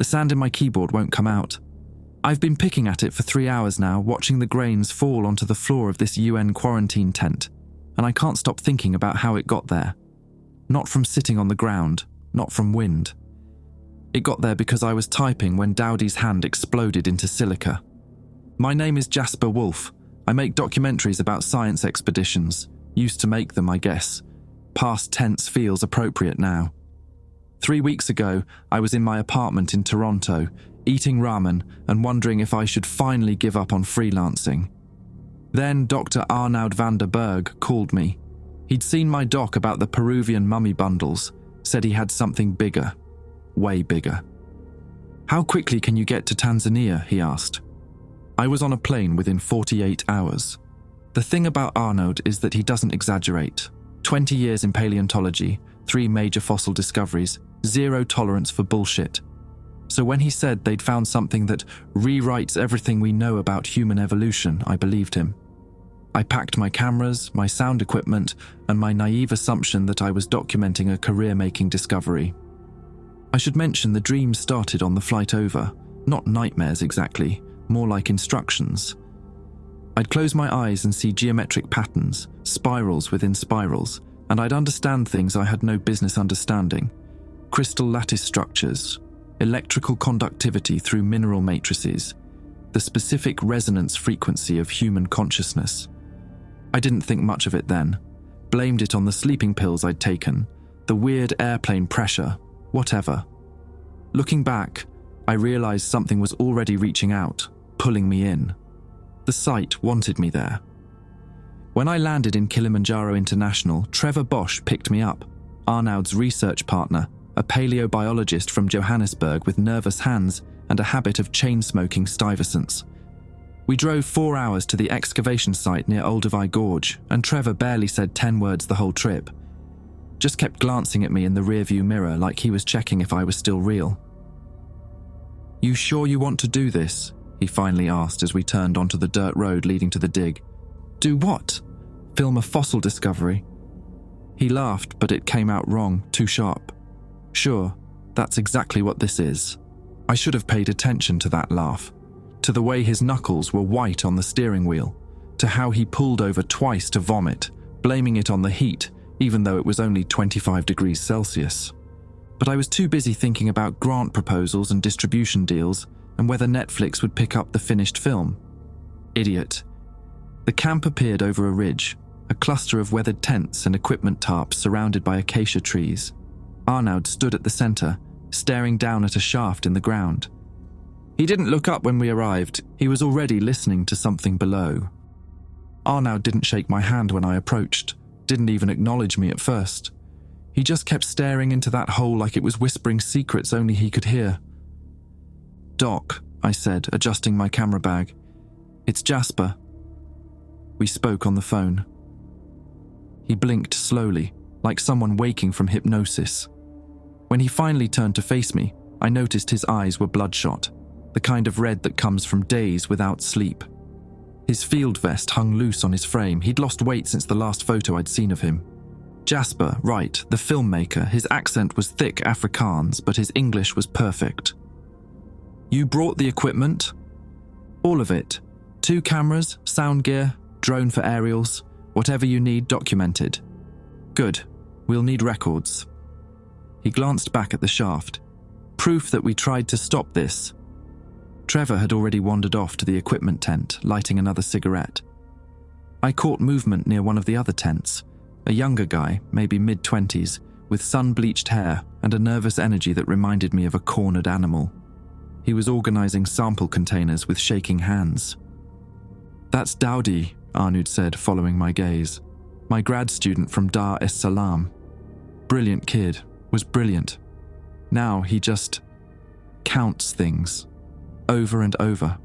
sand in my keyboard won't come out. I've been picking at it for 3 hours now, watching the grains fall onto the floor of this UN quarantine tent, and I can't stop thinking about how it got there. Not from sitting on the ground, not from wind. It got there because I was typing when Dowdy's hand exploded into silica. My name is Jasper Wolf. I make documentaries about science expeditions. Used to make them, I guess. Past tense feels appropriate now. 3 weeks ago, I was in my apartment in Toronto, eating ramen and wondering if I should finally give up on freelancing. Then Dr. Arnoud van der Berg called me. He'd seen my doc about the Peruvian mummy bundles, said he had something bigger, way bigger. How quickly can you get to Tanzania, he asked. I was on a plane within 48 hours. The thing about Arnoud is that he doesn't exaggerate. 20 years in paleontology, 3 major fossil discoveries, 0 tolerance for bullshit. So when he said they'd found something that rewrites everything we know about human evolution, I believed him. I packed my cameras, my sound equipment, and my naive assumption that I was documenting a career-making discovery. I should mention the dream started on the flight over. Not nightmares exactly, more like instructions. I'd close my eyes and see geometric patterns, spirals within spirals, and I'd understand things I had no business understanding. Crystal lattice structures, electrical conductivity through mineral matrices, the specific resonance frequency of human consciousness. I didn't think much of it then. Blamed it on the sleeping pills I'd taken, the weird airplane pressure, whatever. Looking back, I realized something was already reaching out, pulling me in. The site wanted me there. When I landed in Kilimanjaro International, Trevor Bosch picked me up, Arnoud's research partner, a paleobiologist from Johannesburg with nervous hands and a habit of chain-smoking Stuyvesants. We drove 4 hours to the excavation site near Olduvai Gorge, and Trevor barely said 10 words the whole trip. Just kept glancing at me in the rearview mirror like he was checking if I was still real. "You sure you want to do this?" he finally asked as we turned onto the dirt road leading to the dig. "Do what? Film a fossil discovery?" He laughed, but it came out wrong, too sharp. "Sure, that's exactly what this is." I should have paid attention to that laugh, to the way his knuckles were white on the steering wheel, to how he pulled over twice to vomit, blaming it on the heat, even though it was only 25 degrees Celsius. But I was too busy thinking about grant proposals and distribution deals and whether Netflix would pick up the finished film. Idiot. The camp appeared over a ridge, a cluster of weathered tents and equipment tarps surrounded by acacia trees. Arnoud stood at the center, staring down at a shaft in the ground. He didn't look up when we arrived. He was already listening to something below. Arnoud didn't shake my hand when I approached, didn't even acknowledge me at first. He just kept staring into that hole like it was whispering secrets only he could hear. "Doc," I said, adjusting my camera bag. "It's Jasper." We spoke on the phone. He blinked slowly, like someone waking from hypnosis. When he finally turned to face me, I noticed his eyes were bloodshot, the kind of red that comes from days without sleep. His field vest hung loose on his frame. He'd lost weight since the last photo I'd seen of him. Jasper, right, the filmmaker, his accent was thick Afrikaans, but his English was perfect. "You brought the equipment?" "All of it. 2 cameras, sound gear, drone for aerials, whatever you need documented." "Good. We'll need records." He glanced back at the shaft. "Proof that we tried to stop this." Trevor had already wandered off to the equipment tent, lighting another cigarette. I caught movement near one of the other tents. A younger guy, maybe mid-20s, with sun-bleached hair and a nervous energy that reminded me of a cornered animal. He was organizing sample containers with shaking hands. "That's Dowdy," Arnoud said, following my gaze. "My grad student from Dar es Salaam. Brilliant kid, was brilliant. Now he just counts things, over and over."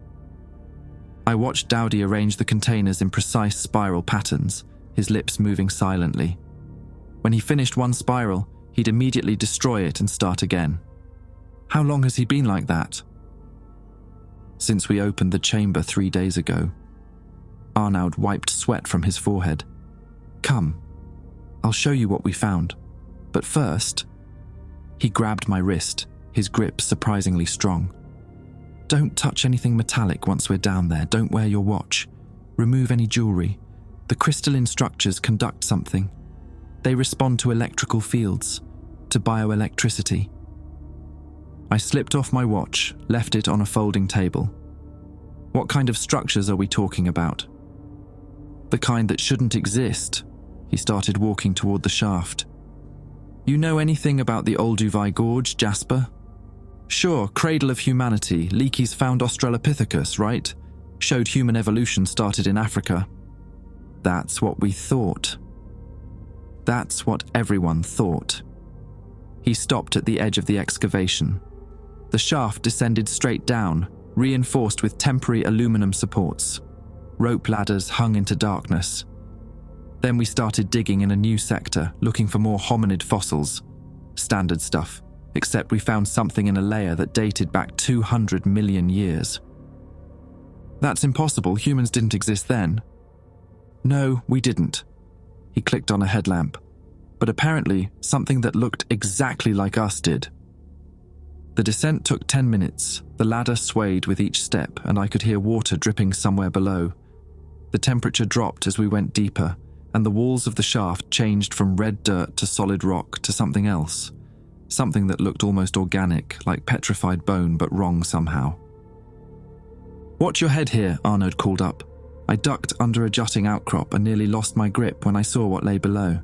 I watched Dowdy arrange the containers in precise spiral patterns, his lips moving silently. When he finished one spiral, he'd immediately destroy it and start again. How long has he been like that? Since we opened the chamber 3 days ago. Arnoud wiped sweat from his forehead. "Come, I'll show you what we found. But first..." He grabbed my wrist, his grip surprisingly strong. "Don't touch anything metallic once we're down there. Don't wear your watch. Remove any jewelry. The crystalline structures conduct something. They respond to electrical fields, to bioelectricity." I slipped off my watch, left it on a folding table. "What kind of structures are we talking about?" "The kind that shouldn't exist." He started walking toward the shaft. "You know anything about the Olduvai Gorge, Jasper?" "Sure, cradle of humanity. Leakey's found Australopithecus, right? Showed human evolution started in Africa." "That's what we thought." "That's what everyone thought." He stopped at the edge of the excavation. The shaft descended straight down, reinforced with temporary aluminum supports. Rope ladders hung into darkness. Then we started digging in a new sector, looking for more hominid fossils. Standard stuff, except we found something in a layer that dated back 200 million years. "That's impossible. Humans didn't exist then." "No, we didn't." He clicked on a headlamp. "But apparently, something that looked exactly like us did." The descent took 10 minutes. The ladder swayed with each step, and I could hear water dripping somewhere below. The temperature dropped as we went deeper, and the walls of the shaft changed from red dirt to solid rock to something else. Something that looked almost organic, like petrified bone, but wrong somehow. "Watch your head here," Arnaud called up. I ducked under a jutting outcrop and nearly lost my grip when I saw what lay below.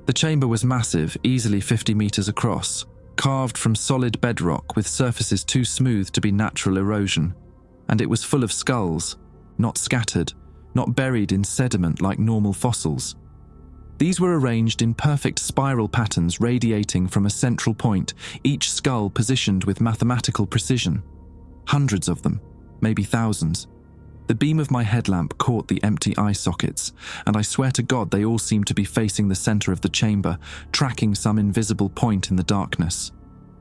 The chamber was massive, easily 50 meters across, carved from solid bedrock with surfaces too smooth to be natural erosion. And it was full of skulls, not scattered, not buried in sediment like normal fossils. These were arranged in perfect spiral patterns radiating from a central point, each skull positioned with mathematical precision. Hundreds of them, maybe thousands. The beam of my headlamp caught the empty eye sockets, and I swear to God they all seemed to be facing the center of the chamber, tracking some invisible point in the darkness.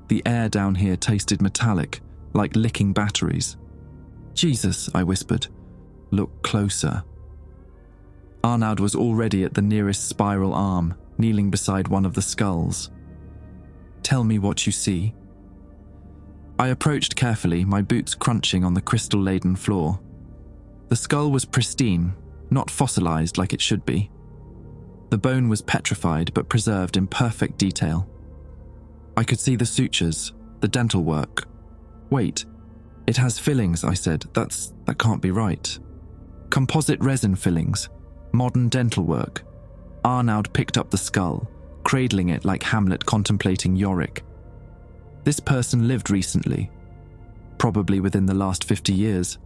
The air down here tasted metallic, like licking batteries. "Jesus," I whispered. "Look closer." Arnaud was already at the nearest spiral arm, kneeling beside one of the skulls. "Tell me what you see." I approached carefully, my boots crunching on the crystal-laden floor. The skull was pristine, not fossilized like it should be. The bone was petrified but preserved in perfect detail. I could see the sutures, the dental work. "Wait, it has fillings," I said. That can't be right." "Composite resin fillings, modern dental work." Arnaud picked up the skull, cradling it like Hamlet contemplating Yorick. "This person lived recently, probably within the last 50 years.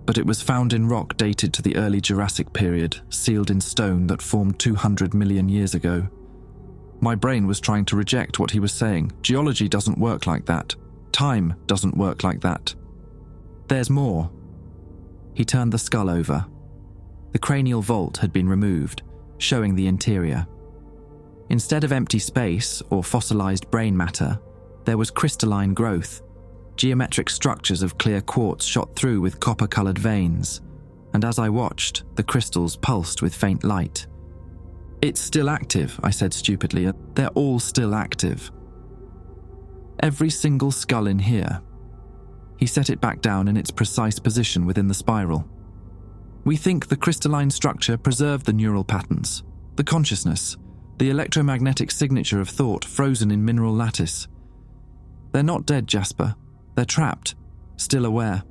But it was found in rock dated to the early Jurassic period, sealed in stone that formed 200 million years ago." My brain was trying to reject what he was saying. Geology doesn't work like that. Time doesn't work like that. "There's more." He turned the skull over. The cranial vault had been removed, showing the interior. Instead of empty space or fossilized brain matter, there was crystalline growth. Geometric structures of clear quartz shot through with copper-colored veins, and as I watched, the crystals pulsed with faint light. "It's still active," I said stupidly. "They're all still active. Every single skull in here." He set it back down in its precise position within the spiral. "We think the crystalline structure preserved the neural patterns, the consciousness, the electromagnetic signature of thought frozen in mineral lattice. They're not dead, Jasper. They're trapped, still aware."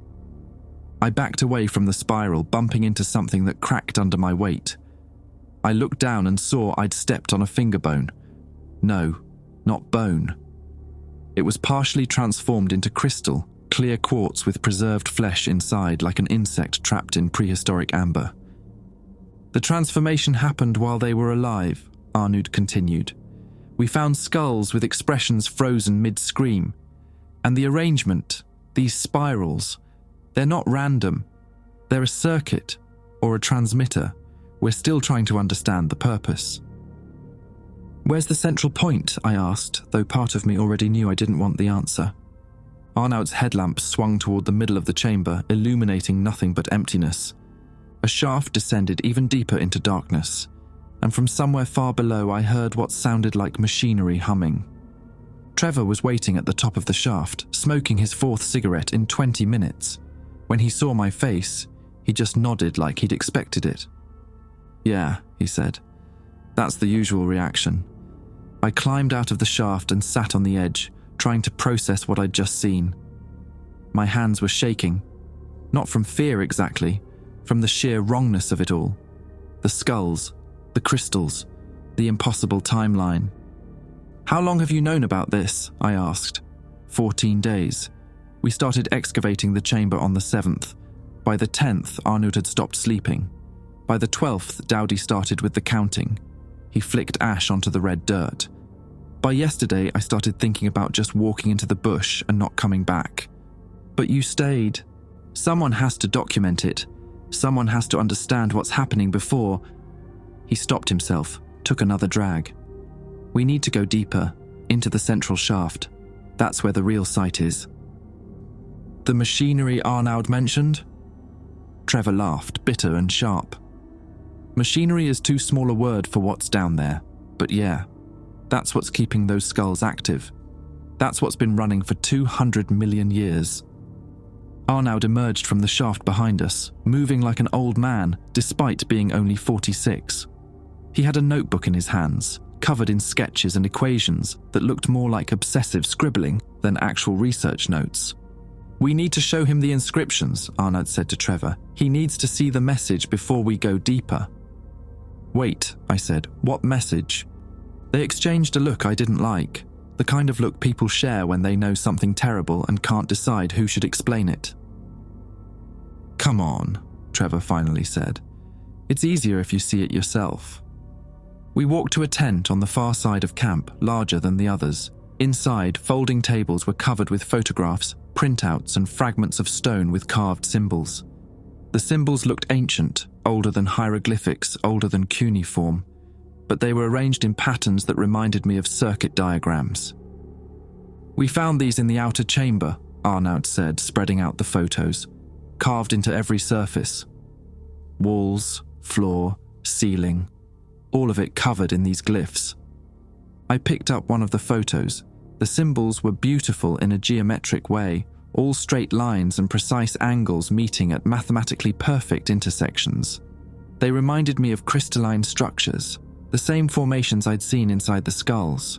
I backed away from the spiral, bumping into something that cracked under my weight. I looked down and saw I'd stepped on a finger bone. No, not bone. It was partially transformed into crystal, clear quartz with preserved flesh inside like an insect trapped in prehistoric amber. "The transformation happened while they were alive," Arnaud continued. "We found skulls with expressions frozen mid-scream. And the arrangement, these spirals, they're not random. They're a circuit or a transmitter. We're still trying to understand the purpose." "Where's the central point?" I asked, though part of me already knew I didn't want the answer. Arnaud's headlamp swung toward the middle of the chamber, illuminating nothing but emptiness. A shaft descended even deeper into darkness, and from somewhere far below I heard what sounded like machinery humming. Trevor was waiting at the top of the shaft, smoking his fourth cigarette in 20 minutes. When he saw my face, he just nodded like he'd expected it. "Yeah," he said. "That's the usual reaction." I climbed out of the shaft and sat on the edge, trying to process what I'd just seen. My hands were shaking. Not from fear exactly, from the sheer wrongness of it all. The skulls, the crystals, the impossible timeline. "How long have you known about this?" I asked. 14 days. We started excavating the chamber on the 7th. By the 10th, Arnaud had stopped sleeping. By the 12th, Dowdy started with the counting. He flicked ash onto the red dirt. By yesterday, I started thinking about just walking into the bush and not coming back. "But you stayed. Someone has to document it. Someone has to understand what's happening before..." He stopped himself, took another drag. "We need to go deeper, into the central shaft. That's where the real site is." "The machinery Arnaud mentioned?" Trevor laughed, bitter and sharp. "Machinery is too small a word for what's down there, but yeah, that's what's keeping those skulls active. That's what's been running for 200 million years." Arnaud emerged from the shaft behind us, moving like an old man, despite being only 46. He had a notebook in his hands, covered in sketches and equations that looked more like obsessive scribbling than actual research notes. "We need to show him the inscriptions," Arnaud said to Trevor. "He needs to see the message before we go deeper." "Wait," I said, "what message?" They exchanged a look I didn't like, the kind of look people share when they know something terrible and can't decide who should explain it. "Come on," Trevor finally said. "It's easier if you see it yourself." We walked to a tent on the far side of camp, larger than the others. Inside, folding tables were covered with photographs, printouts, and fragments of stone with carved symbols. The symbols looked ancient, older than hieroglyphics, older than cuneiform, but they were arranged in patterns that reminded me of circuit diagrams. "We found these in the outer chamber," Arnaud said, spreading out the photos, "carved into every surface. Walls, floor, ceiling, all of it covered in these glyphs." I picked up one of the photos. The symbols were beautiful in a geometric way, all straight lines and precise angles meeting at mathematically perfect intersections. They reminded me of crystalline structures, the same formations I'd seen inside the skulls.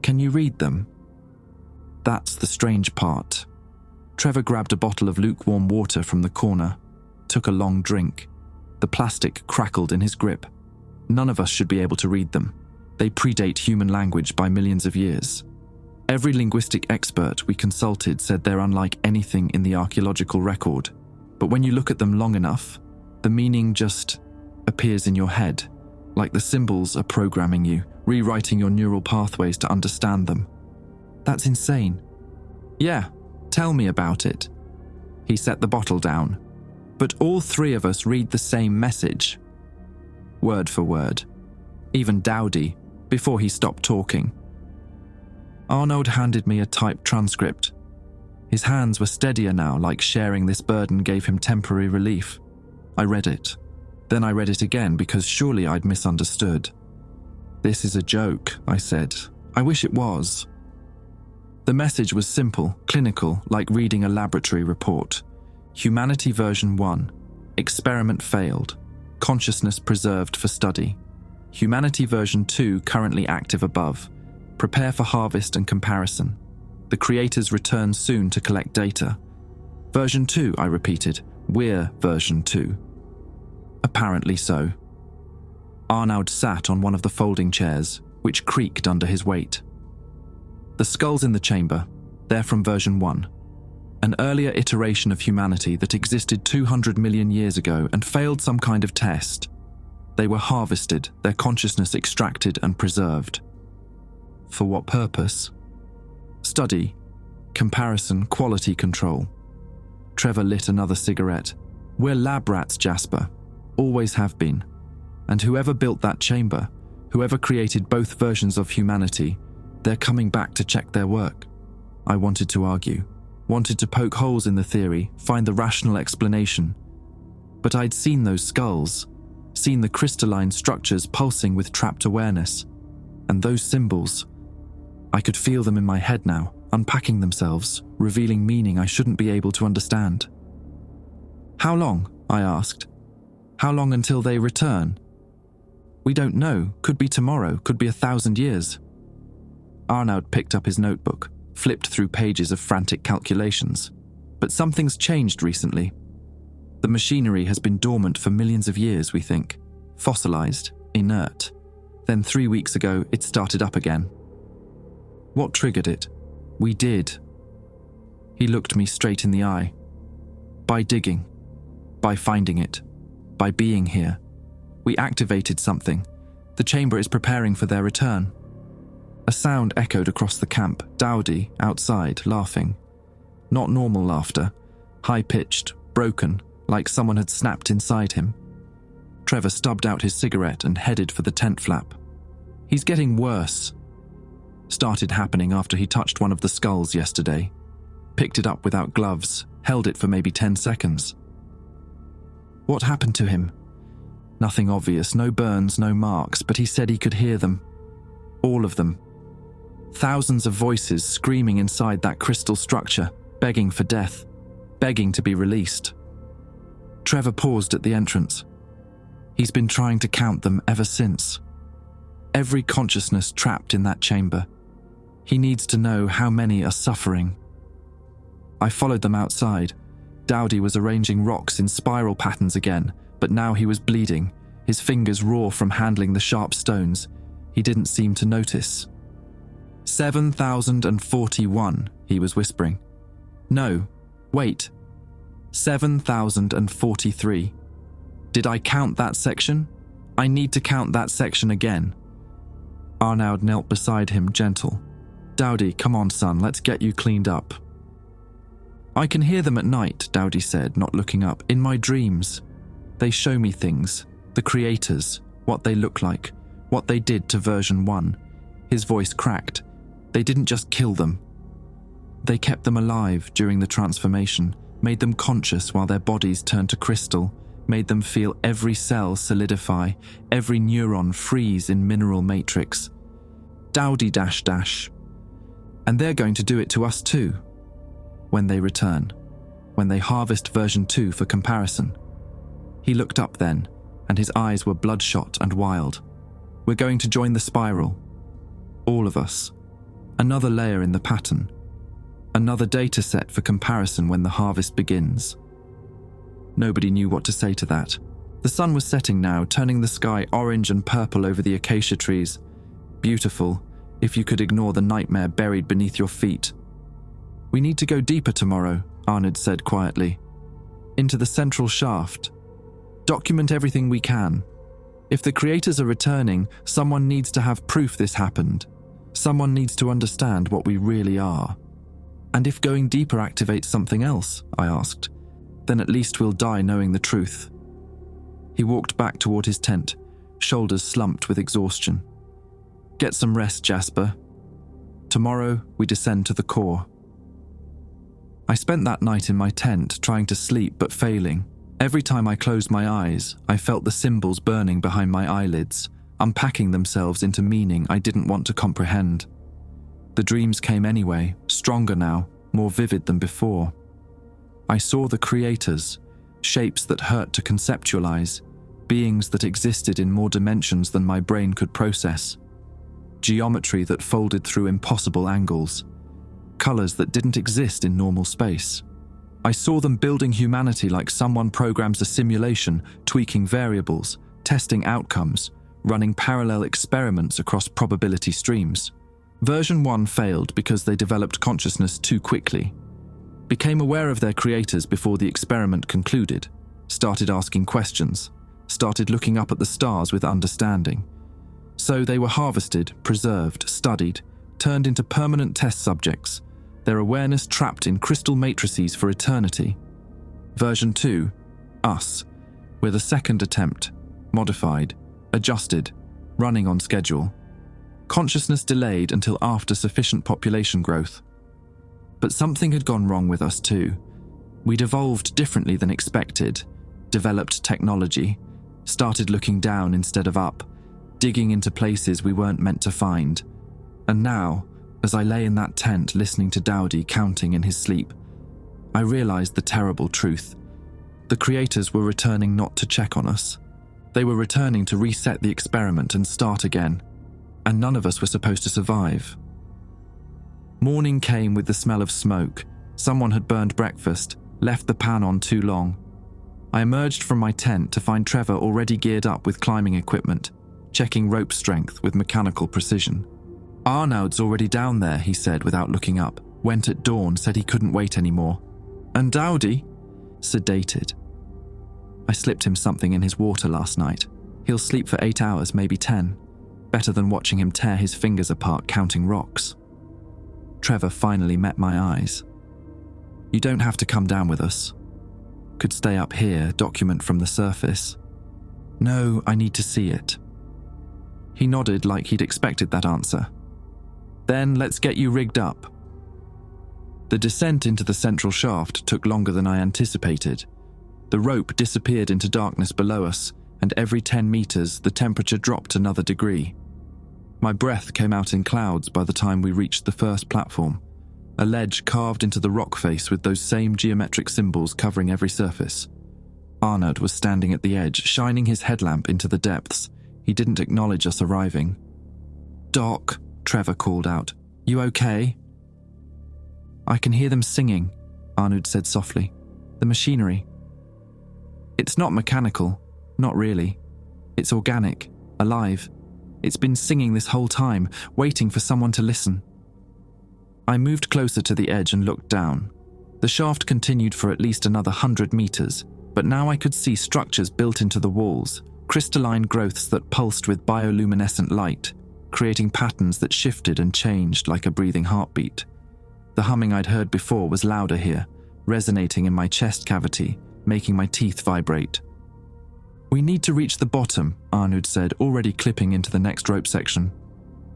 "Can you read them?" "That's the strange part." Trevor grabbed a bottle of lukewarm water from the corner, took a long drink. The plastic crackled in his grip. None of us should be able to read them. They predate human language by millions of years. Every linguistic expert we consulted said they're unlike anything in the archaeological record. But when you look at them long enough, the meaning just appears in your head, like the symbols are programming you, rewriting your neural pathways to understand them. "That's insane." "Yeah, tell me about it." He set the bottle down. "But all three of us read the same message." Word for word. Even Dowdy, before he stopped talking. Arnaud handed me a typed transcript. His hands were steadier now, like sharing this burden gave him temporary relief. I read it. Then I read it again because surely I'd misunderstood. "This is a joke," I said. "I wish it was." The message was simple, clinical, like reading a laboratory report. Humanity version 1. Experiment failed. Consciousness preserved for study. Humanity version 2 currently active above. Prepare for harvest and comparison. The creators return soon to collect data. Version 2, I repeated. We're version 2. Apparently so. Arnaud sat on one of the folding chairs, which creaked under his weight. The skulls in the chamber, they're from version 1. An earlier iteration of humanity that existed 200 million years ago and failed some kind of test. They were harvested, their consciousness extracted and preserved. For what purpose? Study, comparison, quality control. Trevor lit another cigarette. We're lab rats, Jasper. Always have been. And whoever built that chamber, whoever created both versions of humanity, they're coming back to check their work. I wanted to argue, wanted to poke holes in the theory, find the rational explanation. But I'd seen those skulls, seen the crystalline structures pulsing with trapped awareness. And those symbols, I could feel them in my head now, unpacking themselves, revealing meaning I shouldn't be able to understand. "How long?" I asked. "How long until they return?" "We don't know. Could be tomorrow, could be 1,000 years. Arnaud picked up his notebook, flipped through pages of frantic calculations. But something's changed recently. The machinery has been dormant for millions of years, we think. Fossilized, inert. Then 3 weeks ago, it started up again. What triggered it? We did. He looked me straight in the eye. By digging. By finding it. By being here. We activated something. The chamber is preparing for their return. A sound echoed across the camp, Dowdy, outside, laughing. Not normal laughter. High-pitched, broken, like someone had snapped inside him. Trevor stubbed out his cigarette and headed for the tent flap. He's getting worse. Started happening after he touched one of the skulls yesterday. Picked it up without gloves, held it for maybe 10 seconds. What happened to him? Nothing obvious, no burns, no marks, but he said he could hear them. All of them. Thousands of voices screaming inside that crystal structure, begging for death, begging to be released. Trevor paused at the entrance. He's been trying to count them ever since. Every consciousness trapped in that chamber. He needs to know how many are suffering. I followed them outside. Dowdy was arranging rocks in spiral patterns again, but now he was bleeding, his fingers raw from handling the sharp stones. He didn't seem to notice. 7,041, he was whispering. No, wait. 7,043. Did I count that section? I need to count that section again. Arnaud knelt beside him, gentle. Dowdy, come on, son, let's get you cleaned up. I can hear them at night, Dowdy said, not looking up, in my dreams. They show me things, the creators, what they look like, what they did to version 1. His voice cracked. They didn't just kill them. They kept them alive during the transformation, made them conscious while their bodies turned to crystal, made them feel every cell solidify, every neuron freeze in mineral matrix. Dowdy dash dash. And they're going to do it to us too. When they return. When they harvest version 2 for comparison. He looked up then, and his eyes were bloodshot and wild. We're going to join the spiral. All of us. Another layer in the pattern. Another data set for comparison when the harvest begins. Nobody knew what to say to that. The sun was setting now, turning the sky orange and purple over the acacia trees. Beautiful, if you could ignore the nightmare buried beneath your feet. We need to go deeper tomorrow, Arnaud said quietly. Into the central shaft. Document everything we can. If the creators are returning, someone needs to have proof this happened. Someone needs to understand what we really are. And if going deeper activates something else, I asked, then at least we'll die knowing the truth. He walked back toward his tent, shoulders slumped with exhaustion. Get some rest, Jasper. Tomorrow we descend to the core. I spent that night in my tent trying to sleep but failing. Every time I closed my eyes, I felt the symbols burning behind my eyelids, unpacking themselves into meaning I didn't want to comprehend. The dreams came anyway, stronger now, more vivid than before. I saw the creators, shapes that hurt to conceptualize, beings that existed in more dimensions than my brain could process, geometry that folded through impossible angles, colors that didn't exist in normal space. I saw them building humanity like someone programs a simulation, tweaking variables, testing outcomes, running parallel experiments across probability streams. Version 1 failed because they developed consciousness too quickly, became aware of their creators before the experiment concluded, started asking questions, started looking up at the stars with understanding. So they were harvested, preserved, studied, turned into permanent test subjects, their awareness trapped in crystal matrices for eternity. Version 2, us, with a second attempt, modified, adjusted, running on schedule. Consciousness delayed until after sufficient population growth. But something had gone wrong with us too. We'd evolved differently than expected, developed technology, started looking down instead of up, digging into places we weren't meant to find. And now, As I lay in that tent listening to Dowdy counting in his sleep, I realized the terrible truth. The creators were returning not to check on us. They were returning to reset the experiment and start again, and none of us were supposed to survive. Morning came with the smell of smoke. Someone had burned breakfast, left the pan on too long. I emerged from my tent to find Trevor already geared up with climbing equipment, checking rope strength with mechanical precision. "Arnaud's already down there," he said without looking up. "Went at dawn, said he couldn't wait anymore." "And Dowdy?" "Sedated. I slipped him something in his water last night. He'll sleep for 8 hours, maybe 10. Better than watching him tear his fingers apart counting rocks." Trevor finally met my eyes. "You don't have to come down with us. Could stay up here, document from the surface." "No, I need to see it." He nodded like he'd expected that answer. "Then let's get you rigged up." The descent into the central shaft took longer than I anticipated. The rope disappeared into darkness below us, and every 10 meters the temperature dropped another degree. My breath came out in clouds by the time we reached the first platform, a ledge carved into the rock face with those same geometric symbols covering every surface. Arnaud was standing at the edge, shining his headlamp into the depths. He didn't acknowledge us arriving. "Doc," Trevor called out. "You okay?" "I can hear them singing," Arnaud said softly. "The machinery." "It's not mechanical, not really. It's organic, alive. It's been singing this whole time, waiting for someone to listen." I moved closer to the edge and looked down. The shaft continued for at least another 100 meters, but now I could see structures built into the walls, crystalline growths that pulsed with bioluminescent light, creating patterns that shifted and changed like a breathing heartbeat. The humming I'd heard before was louder here, resonating in my chest cavity, making my teeth vibrate. "We need to reach the bottom," Arnaud said, already clipping into the next rope section.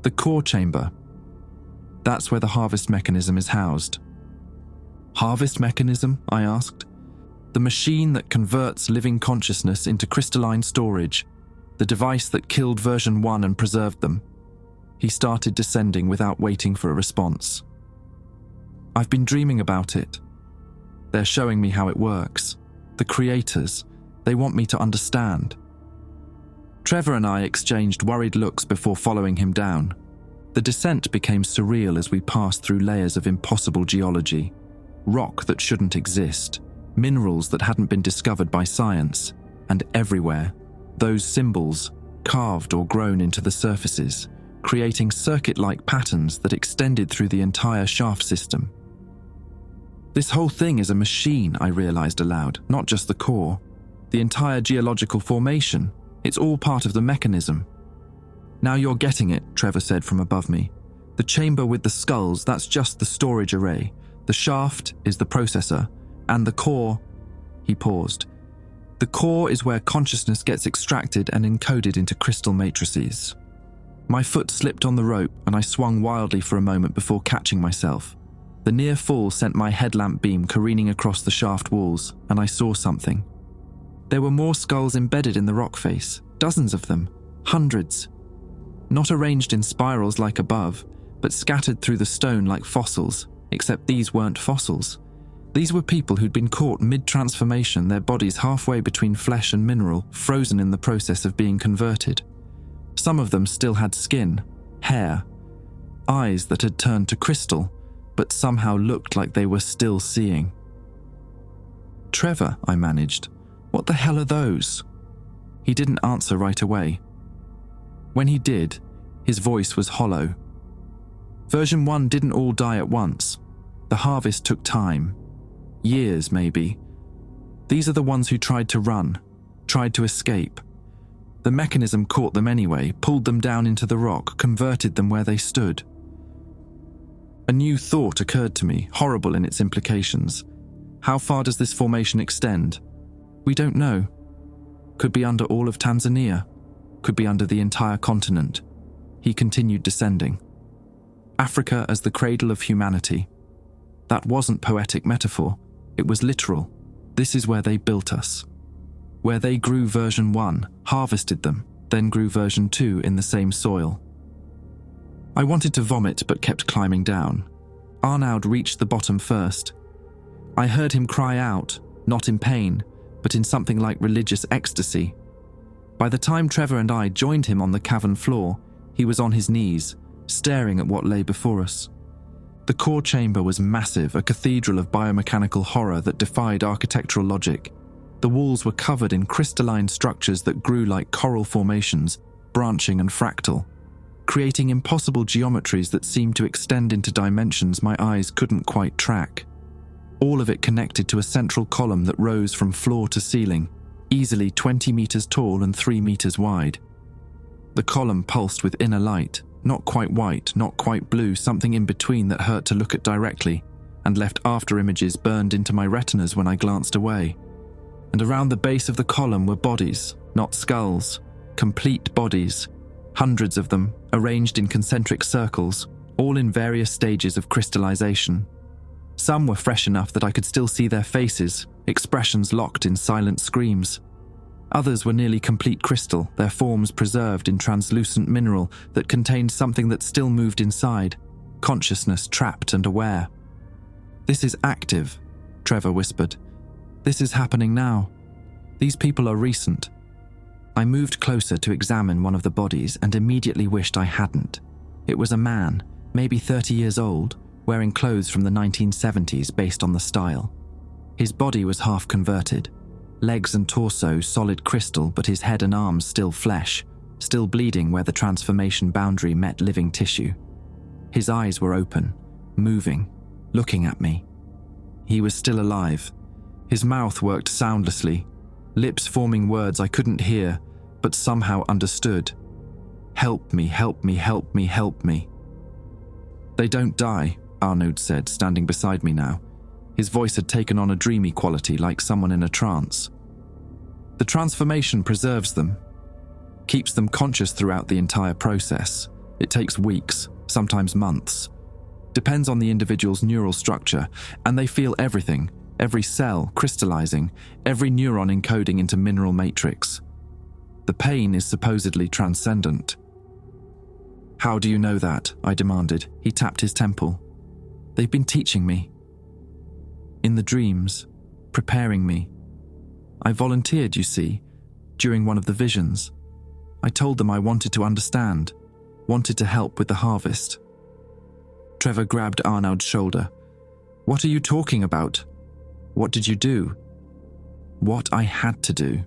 "The core chamber. That's where the harvest mechanism is housed." "Harvest mechanism?" I asked. "The machine that converts living consciousness into crystalline storage, the device that killed version 1 and preserved them." He started descending without waiting for a response. "I've been dreaming about it. They're showing me how it works. The creators, they want me to understand." Trevor and I exchanged worried looks before following him down. The descent became surreal as we passed through layers of impossible geology. Rock that shouldn't exist, minerals that hadn't been discovered by science, and everywhere, those symbols, carved or grown into the surfaces, creating circuit-like patterns that extended through the entire shaft system. "This whole thing is a machine," I realized aloud, "not just the core. The entire geological formation, it's all part of the mechanism." "Now you're getting it," Trevor said from above me. "The chamber with the skulls, that's just the storage array. The shaft is the processor, and the core..." He paused. "The core is where consciousness gets extracted and encoded into crystal matrices." My foot slipped on the rope and I swung wildly for a moment before catching myself. The near fall sent my headlamp beam careening across the shaft walls, and I saw something. There were more skulls embedded in the rock face, dozens of them, hundreds. Not arranged in spirals like above, but scattered through the stone like fossils, except these weren't fossils. These were people who'd been caught mid-transformation, their bodies halfway between flesh and mineral, frozen in the process of being converted. Some of them still had skin, hair, eyes that had turned to crystal, but somehow looked like they were still seeing. "Trevor," I managed, "what the hell are those?" He didn't answer right away. When he did, his voice was hollow. "Version 1 didn't all die at once. The harvest took time. Years, maybe. These are the ones who tried to run, tried to escape. The mechanism caught them anyway, pulled them down into the rock, converted them where they stood." A new thought occurred to me, horrible in its implications. How far does this formation extend? We don't know. Could be under all of Tanzania. Could be under the entire continent. He continued descending. Africa as the cradle of humanity. That wasn't poetic metaphor. It was literal. This is where they built us. Where they grew version 1, harvested them, then grew version 2 in the same soil. I wanted to vomit but kept climbing down. Arnaud reached the bottom first. I heard him cry out, not in pain, but in something like religious ecstasy. By the time Trevor and I joined him on the cavern floor, he was on his knees, staring at what lay before us. The core chamber was massive, a cathedral of biomechanical horror that defied architectural logic. The walls were covered in crystalline structures that grew like coral formations, branching and fractal, creating impossible geometries that seemed to extend into dimensions my eyes couldn't quite track. All of it connected to a central column that rose from floor to ceiling, easily 20 meters tall and 3 meters wide. The column pulsed with inner light, not quite white, not quite blue, something in between that hurt to look at directly, and left after images burned into my retinas when I glanced away. And around the base of the column were bodies, not skulls, complete bodies, hundreds of them, arranged in concentric circles, all in various stages of crystallization. Some were fresh enough that I could still see their faces, expressions locked in silent screams. Others were nearly complete crystal, their forms preserved in translucent mineral that contained something that still moved inside, consciousness trapped and aware. "This is active," Trevor whispered. "This is happening now. These people are recent." I moved closer to examine one of the bodies and immediately wished I hadn't. It was a man, maybe 30 years old, wearing clothes from the 1970s based on the style. His body was half converted. Legs and torso solid crystal, but his head and arms still flesh, still bleeding where the transformation boundary met living tissue. His eyes were open, moving, looking at me. He was still alive. His mouth worked soundlessly, lips forming words I couldn't hear, but somehow understood. "Help me, help me, help me, help me." "They don't die," Arnaud said, standing beside me now. His voice had taken on a dreamy quality, like someone in a trance. "The transformation preserves them, keeps them conscious throughout the entire process. It takes weeks, sometimes months. Depends on the individual's neural structure, and they feel everything, every cell crystallizing, every neuron encoding into mineral matrix. The pain is supposedly transcendent." "How do you know that?" I demanded. He tapped his temple. "They've been teaching me. In the dreams, preparing me. I volunteered, you see, during one of the visions. I told them I wanted to understand, wanted to help with the harvest." Trevor grabbed Arnaud's shoulder. "What are you talking about? What did you do?" "What I had to do.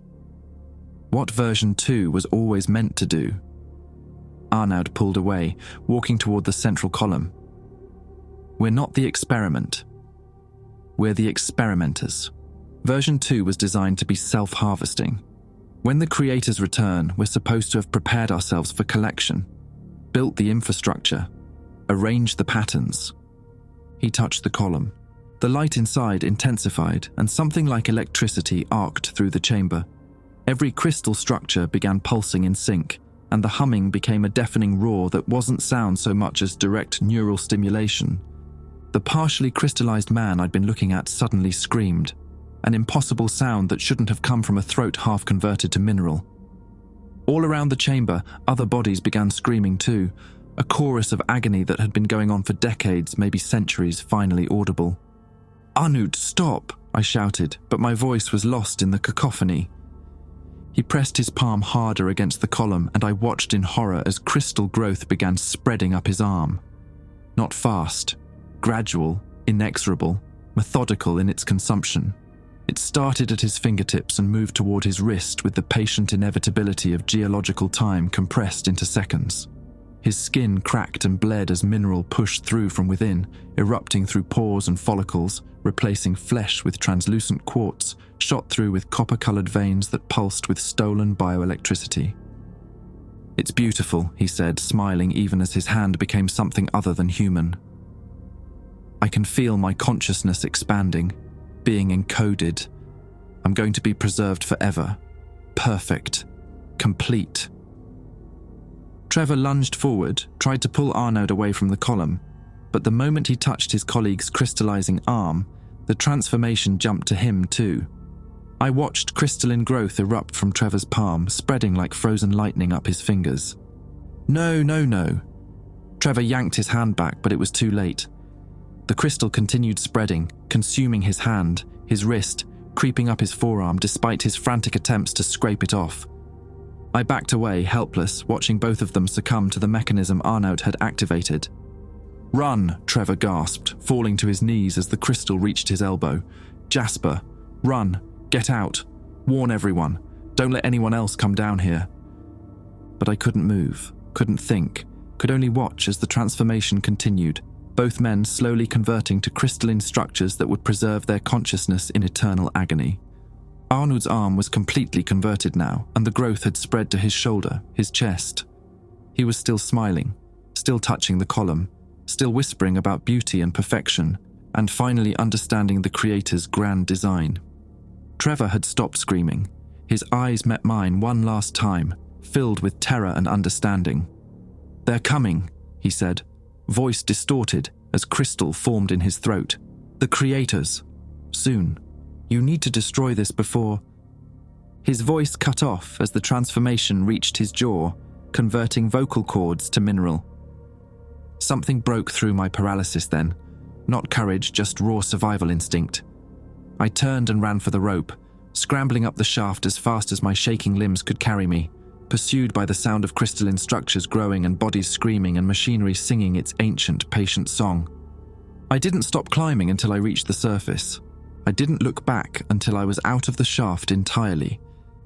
What version 2 was always meant to do." Arnaud pulled away, walking toward the central column. "We're not the experiment. We're the experimenters. Version 2 was designed to be self-harvesting. When the creators return, we're supposed to have prepared ourselves for collection, built the infrastructure, arranged the patterns." He touched the column. The light inside intensified, and something like electricity arced through the chamber. Every crystal structure began pulsing in sync, and the humming became a deafening roar that wasn't sound so much as direct neural stimulation. The partially crystallized man I'd been looking at suddenly screamed, an impossible sound that shouldn't have come from a throat half converted to mineral. All around the chamber, other bodies began screaming too, a chorus of agony that had been going on for decades, maybe centuries, finally audible. "Arnaud, stop!" I shouted, but my voice was lost in the cacophony. He pressed his palm harder against the column, and I watched in horror as crystal growth began spreading up his arm. Not fast, gradual, inexorable, methodical in its consumption. It started at his fingertips and moved toward his wrist with the patient inevitability of geological time compressed into seconds. His skin cracked and bled as mineral pushed through from within, erupting through pores and follicles, replacing flesh with translucent quartz, shot through with copper-colored veins that pulsed with stolen bioelectricity. "It's beautiful," he said, smiling even as his hand became something other than human. "I can feel my consciousness expanding, being encoded. I'm going to be preserved forever. Perfect. Complete." Trevor lunged forward, tried to pull Arnaud away from the column, but the moment he touched his colleague's crystallizing arm, the transformation jumped to him too. I watched crystalline growth erupt from Trevor's palm, spreading like frozen lightning up his fingers. "No, no, no." Trevor yanked his hand back, but it was too late. The crystal continued spreading, consuming his hand, his wrist, creeping up his forearm despite his frantic attempts to scrape it off. I backed away, helpless, watching both of them succumb to the mechanism Arnaud had activated. "Run," Trevor gasped, falling to his knees as the crystal reached his elbow. "Jasper, run, get out, warn everyone, don't let anyone else come down here." But I couldn't move, couldn't think, could only watch as the transformation continued, both men slowly converting to crystalline structures that would preserve their consciousness in eternal agony. Arnaud's arm was completely converted now, and the growth had spread to his shoulder, his chest. He was still smiling, still touching the column, still whispering about beauty and perfection, and finally understanding the Creator's grand design. Trevor had stopped screaming. His eyes met mine one last time, filled with terror and understanding. "They're coming," he said, voice distorted as crystal formed in his throat. "The Creators. Soon. You need to destroy this before—" His voice cut off as the transformation reached his jaw, converting vocal cords to mineral. Something broke through my paralysis then. Not courage, just raw survival instinct. I turned and ran for the rope, scrambling up the shaft as fast as my shaking limbs could carry me, pursued by the sound of crystalline structures growing and bodies screaming and machinery singing its ancient, patient song. I didn't stop climbing until I reached the surface. I didn't look back until I was out of the shaft entirely.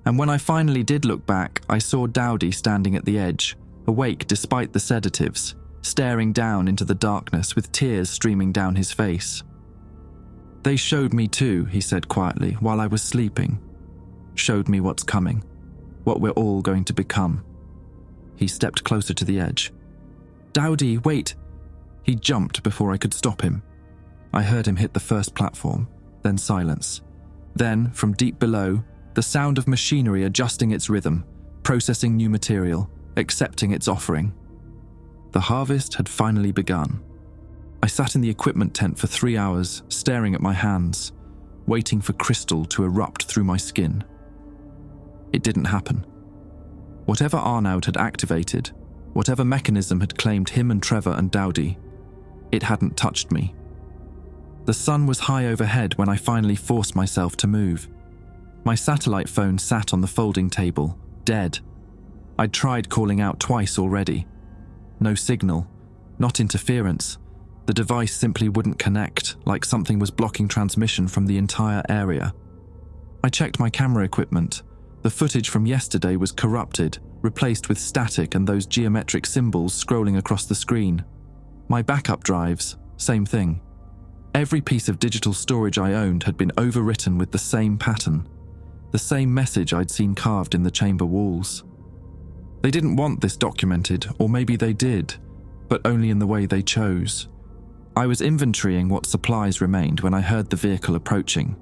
And when I finally did look back, I saw Dowdy standing at the edge, awake despite the sedatives, staring down into the darkness with tears streaming down his face. "They showed me too," he said quietly, "while I was sleeping. Showed me what's coming, what we're all going to become." He stepped closer to the edge. "Dowdy, wait!" He jumped before I could stop him. I heard him hit the first platform, then silence. Then, from deep below, the sound of machinery adjusting its rhythm, processing new material, accepting its offering. The harvest had finally begun. I sat in the equipment tent for 3 hours, staring at my hands, waiting for crystal to erupt through my skin. It didn't happen. Whatever Arnaud had activated, whatever mechanism had claimed him and Trevor and Dowdy, it hadn't touched me. The sun was high overhead when I finally forced myself to move. My satellite phone sat on the folding table, dead. I'd tried calling out twice already. No signal, not interference. The device simply wouldn't connect, like something was blocking transmission from the entire area. I checked my camera equipment. The footage from yesterday was corrupted, replaced with static and those geometric symbols scrolling across the screen. My backup drives, same thing. Every piece of digital storage I owned had been overwritten with the same pattern, the same message I'd seen carved in the chamber walls. They didn't want this documented, or maybe they did, but only in the way they chose. I was inventorying what supplies remained when I heard the vehicle approaching,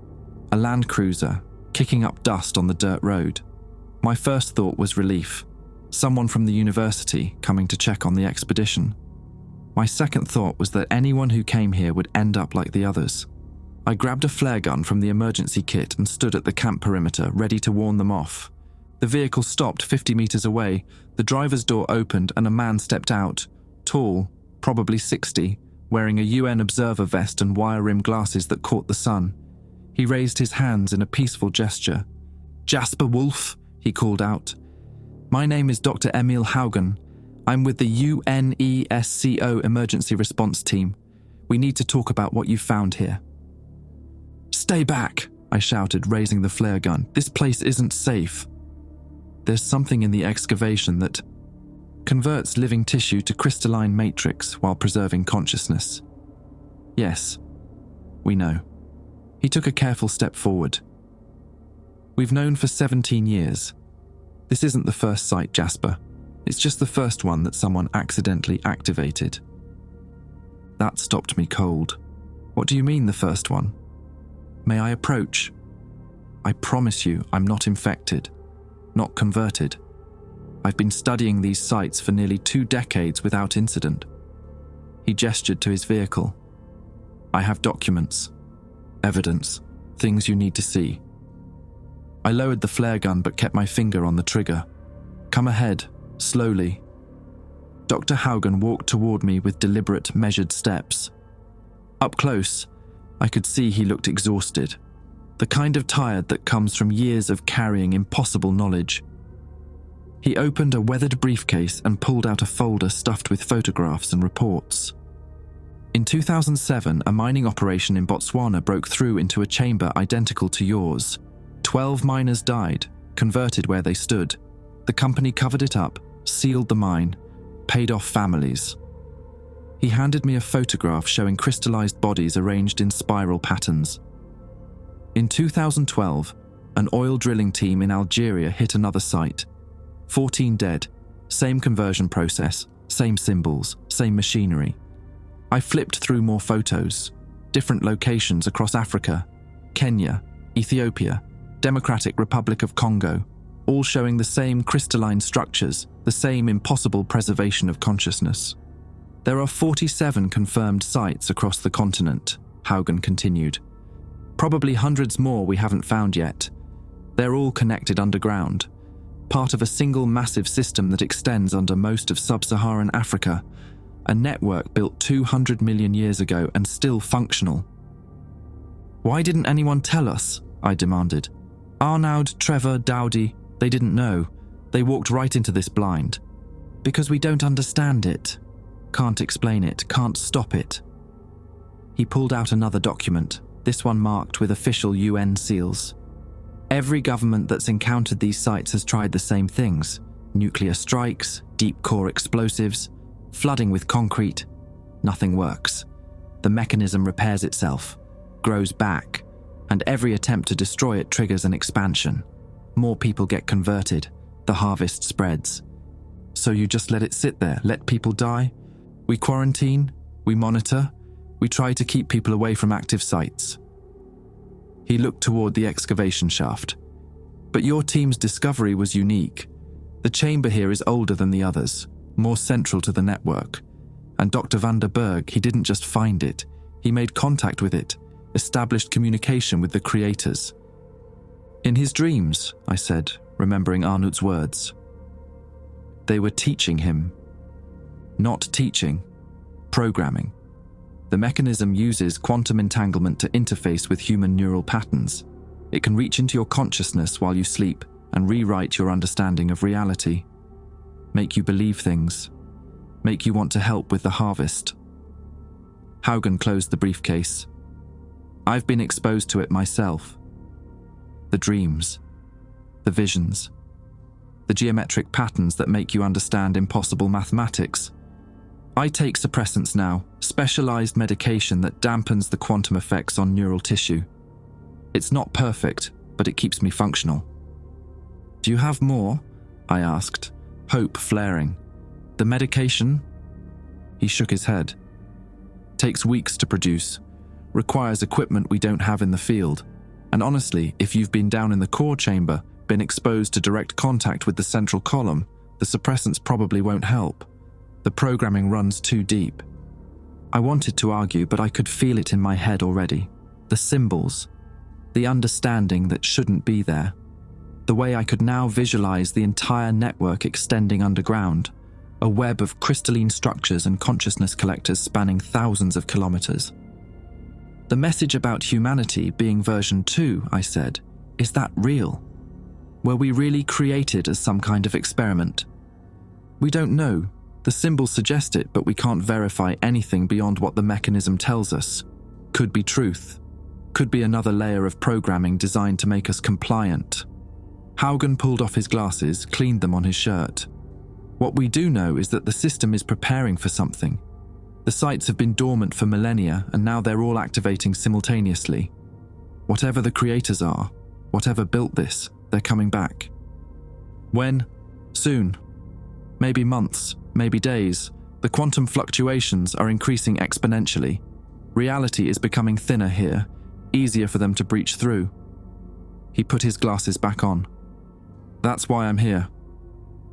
a Land Cruiser, kicking up dust on the dirt road. My first thought was relief, someone from the university coming to check on the expedition. My second thought was that anyone who came here would end up like the others. I grabbed a flare gun from the emergency kit and stood at the camp perimeter, ready to warn them off. The vehicle stopped 50 meters away, the driver's door opened and a man stepped out, tall, probably 60, wearing a UN observer vest and wire-rimmed glasses that caught the sun. He raised his hands in a peaceful gesture. "Jasper Wolf," he called out. "My name is Dr. Emil Haugen. I'm with the UNESCO Emergency Response Team. We need to talk about what you found here." "Stay back," I shouted, raising the flare gun. "This place isn't safe." There's something in the excavation that converts living tissue to crystalline matrix while preserving consciousness. Yes, we know. He took a careful step forward. "We've known for 17 years. This isn't the first site, Jasper. It's just the first one that someone accidentally activated." That stopped me cold. "What do you mean, the first one? May I approach? I promise you I'm not infected, not converted. I've been studying these sites for nearly 2 decades without incident." He gestured to his vehicle. "I have documents, evidence, things you need to see." I lowered the flare gun but kept my finger on the trigger. "Come ahead, slowly." Dr. Haugen walked toward me with deliberate, measured steps. Up close, I could see he looked exhausted, the kind of tired that comes from years of carrying impossible knowledge. He opened a weathered briefcase and pulled out a folder stuffed with photographs and reports. In 2007, a mining operation in Botswana broke through into a chamber identical to yours. 12 miners died, converted where they stood. The company covered it up, sealed the mine, paid off families. He handed me a photograph showing crystallized bodies arranged in spiral patterns. In 2012, an oil drilling team in Algeria hit another site. 14 dead, same conversion process, same symbols, same machinery. I flipped through more photos, different locations across Africa, Kenya, Ethiopia, Democratic Republic of Congo, all showing the same crystalline structures, the same impossible preservation of consciousness. There are 47 confirmed sites across the continent, Haugen continued. Probably hundreds more we haven't found yet. They're all connected underground, part of a single massive system that extends under most of sub-Saharan Africa, a network built 200 million years ago and still functional. Why didn't anyone tell us? I demanded. Arnaud, Trevor, Dowdy, they didn't know. They walked right into this blind. Because we don't understand it. Can't explain it, can't stop it. He pulled out another document, this one marked with official UN seals. Every government that's encountered these sites has tried the same things. Nuclear strikes, deep core explosives, flooding with concrete. Nothing works. The mechanism repairs itself, grows back, and every attempt to destroy it triggers an expansion. More people get converted, the harvest spreads. So you just let it sit there, let people die? We quarantine, we monitor, we try to keep people away from active sites. He looked toward the excavation shaft. But your team's discovery was unique. The chamber here is older than the others, more central to the network. And Dr. van der Berg, he didn't just find it, he made contact with it, established communication with the creators. In his dreams, I said, remembering Arnaud's words. They were teaching him. Not teaching, programming. The mechanism uses quantum entanglement to interface with human neural patterns. It can reach into your consciousness while you sleep and rewrite your understanding of reality. Make you believe things. Make you want to help with the harvest. Haugen closed the briefcase. I've been exposed to it myself. The dreams, the visions, the geometric patterns that make you understand impossible mathematics. I take suppressants now, specialized medication that dampens the quantum effects on neural tissue. It's not perfect, but it keeps me functional. Do you have more? I asked, hope flaring. The medication? He shook his head. Takes weeks to produce, requires equipment we don't have in the field. And honestly, if you've been down in the core chamber, been exposed to direct contact with the central column, the suppressants probably won't help. The programming runs too deep. I wanted to argue, but I could feel it in my head already. The symbols, the understanding that shouldn't be there. The way I could now visualize the entire network extending underground, a web of crystalline structures and consciousness collectors spanning thousands of kilometers. The message about humanity being version 2, I said, is that real? Were we really created as some kind of experiment? We don't know. The symbols suggest it, but we can't verify anything beyond what the mechanism tells us. Could be truth. Could be another layer of programming designed to make us compliant. Haugen pulled off his glasses, cleaned them on his shirt. What we do know is that the system is preparing for something. The sites have been dormant for millennia, and now they're all activating simultaneously. Whatever the creators are, whatever built this, they're coming back. When? Soon. Maybe months, maybe days. The quantum fluctuations are increasing exponentially. Reality is becoming thinner here, easier for them to breach through. He put his glasses back on. That's why I'm here.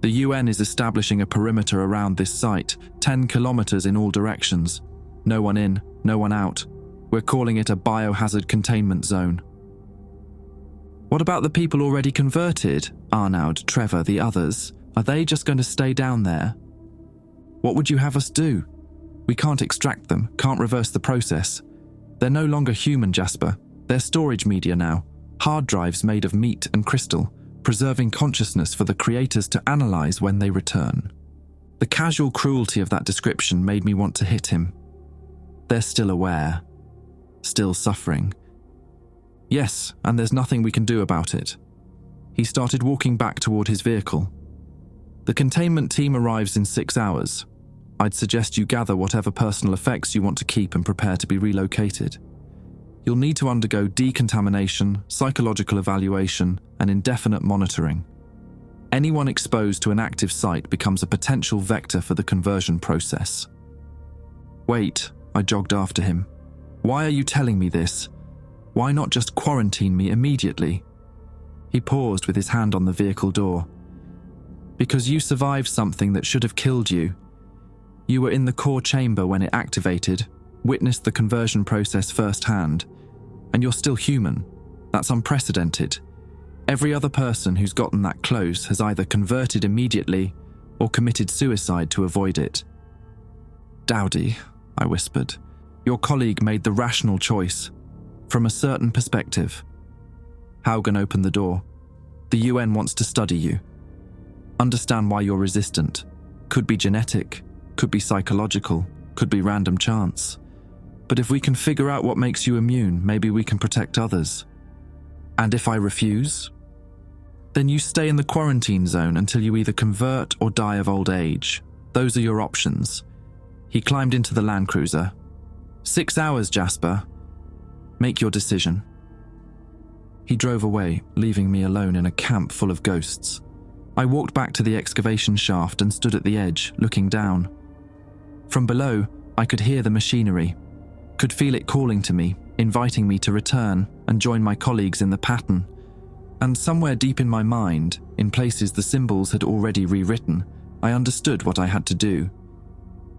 The UN is establishing a perimeter around this site, 10 kilometers in all directions. No one in, no one out. We're calling it a biohazard containment zone. What about the people already converted? Arnaud, Trevor, the others. Are they just going to stay down there? What would you have us do? We can't extract them, can't reverse the process. They're no longer human, Jasper. They're storage media now. Hard drives made of meat and crystal, preserving consciousness for the creators to analyze when they return. The casual cruelty of that description made me want to hit him. They're still aware. Still suffering. Yes, and there's nothing we can do about it. He started walking back toward his vehicle. The containment team arrives in 6 hours. I'd suggest you gather whatever personal effects you want to keep and prepare to be relocated. You'll need to undergo decontamination, psychological evaluation, and indefinite monitoring. Anyone exposed to an active site becomes a potential vector for the conversion process. Wait, I jogged after him. Why are you telling me this? Why not just quarantine me immediately? He paused with his hand on the vehicle door. Because you survived something that should have killed you. You were in the core chamber when it activated, witnessed the conversion process firsthand, and you're still human. That's unprecedented. Every other person who's gotten that close has either converted immediately or committed suicide to avoid it. Dowdy, I whispered, your colleague made the rational choice, from a certain perspective. Haugen opened the door. The UN wants to study you. Understand why you're resistant. Could be genetic, could be psychological, could be random chance. But if we can figure out what makes you immune, maybe we can protect others. And if I refuse? Then you stay in the quarantine zone until you either convert or die of old age. Those are your options. He climbed into the Land Cruiser. 6 hours, Jasper. Make your decision. He drove away, leaving me alone in a camp full of ghosts. I walked back to the excavation shaft and stood at the edge, looking down. From below, I could hear the machinery, could feel it calling to me, inviting me to return and join my colleagues in the pattern. And somewhere deep in my mind, in places the symbols had already rewritten, I understood what I had to do.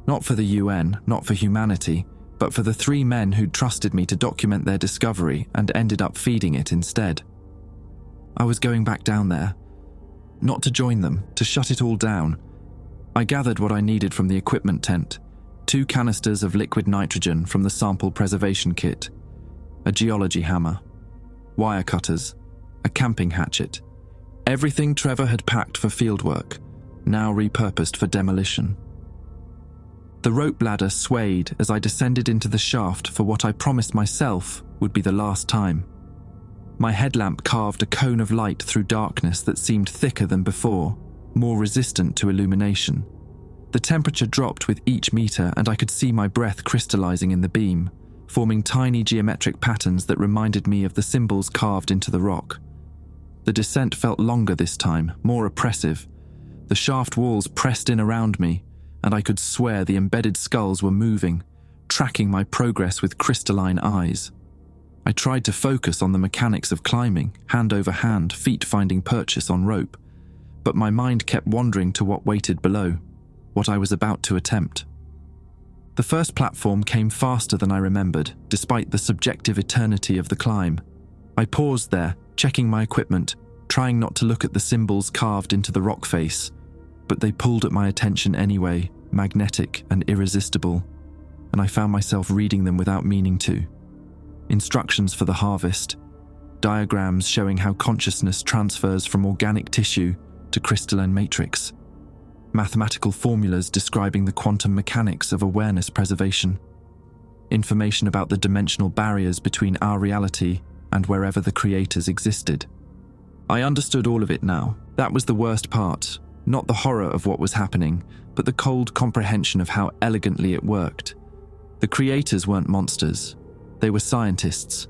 Not for the UN, not for humanity, but for the 3 men who'd trusted me to document their discovery and ended up feeding it instead. I was going back down there. Not to join them, to shut it all down. I gathered what I needed from the equipment tent. 2 canisters of liquid nitrogen from the sample preservation kit, a geology hammer, wire cutters, a camping hatchet. Everything Trevor had packed for fieldwork, now repurposed for demolition. The rope ladder swayed as I descended into the shaft for what I promised myself would be the last time. My headlamp carved a cone of light through darkness that seemed thicker than before, more resistant to illumination. The temperature dropped with each meter and I could see my breath crystallizing in the beam, forming tiny geometric patterns that reminded me of the symbols carved into the rock. The descent felt longer this time, more oppressive. The shaft walls pressed in around me, and I could swear the embedded skulls were moving, tracking my progress with crystalline eyes. I tried to focus on the mechanics of climbing, hand over hand, feet finding purchase on rope, but my mind kept wandering to what waited below, what I was about to attempt. The first platform came faster than I remembered, despite the subjective eternity of the climb. I paused there, checking my equipment, trying not to look at the symbols carved into the rock face, but they pulled at my attention anyway, magnetic and irresistible, and I found myself reading them without meaning to. Instructions for the harvest, diagrams showing how consciousness transfers from organic tissue to crystalline matrix, mathematical formulas describing the quantum mechanics of awareness preservation, information about the dimensional barriers between our reality and wherever the creators existed. I understood all of it now. That was the worst part. Not the horror of what was happening, but the cold comprehension of how elegantly it worked. The creators weren't monsters. They were scientists,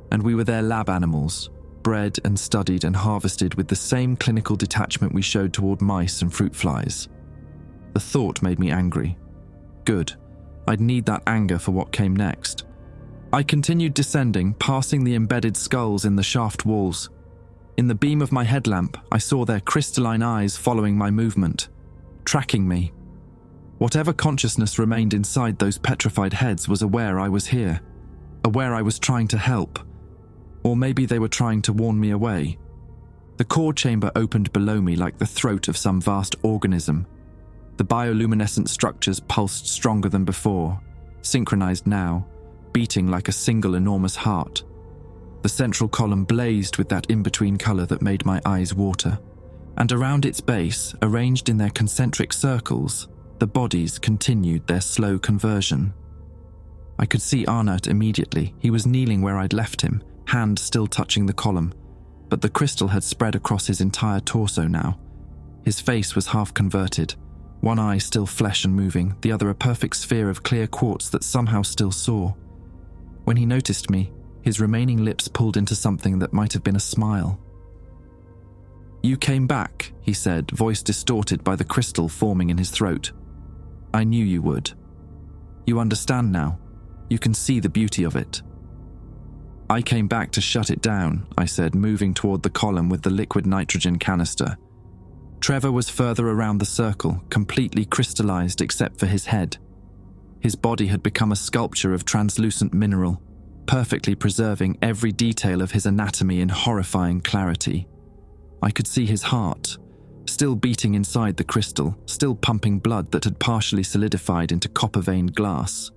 and we were their lab animals, bred and studied and harvested with the same clinical detachment we showed toward mice and fruit flies. The thought made me angry. Good. I'd need that anger for what came next. I continued descending, passing the embedded skulls in the shaft walls. In the beam of my headlamp, I saw their crystalline eyes following my movement, tracking me. Whatever consciousness remained inside those petrified heads was aware I was here, aware I was trying to help, or maybe they were trying to warn me away. The core chamber opened below me like the throat of some vast organism. The bioluminescent structures pulsed stronger than before, synchronized now, beating like a single enormous heart. The central column blazed with that in-between color that made my eyes water, and around its base, arranged in their concentric circles, the bodies continued their slow conversion. I could see Arnaut immediately. He was kneeling where I'd left him, hand still touching the column, but the crystal had spread across his entire torso now. His face was half converted, one eye still flesh and moving, the other a perfect sphere of clear quartz that somehow still saw. When he noticed me, his remaining lips pulled into something that might have been a smile. "You came back," he said, voice distorted by the crystal forming in his throat. "I knew you would. You understand now. You can see the beauty of it." "I came back to shut it down," I said, moving toward the column with the liquid nitrogen canister. Trevor was further around the circle, completely crystallized except for his head. His body had become a sculpture of translucent mineral, perfectly preserving every detail of his anatomy in horrifying clarity. I could see his heart, still beating inside the crystal, still pumping blood that had partially solidified into copper-veined glass.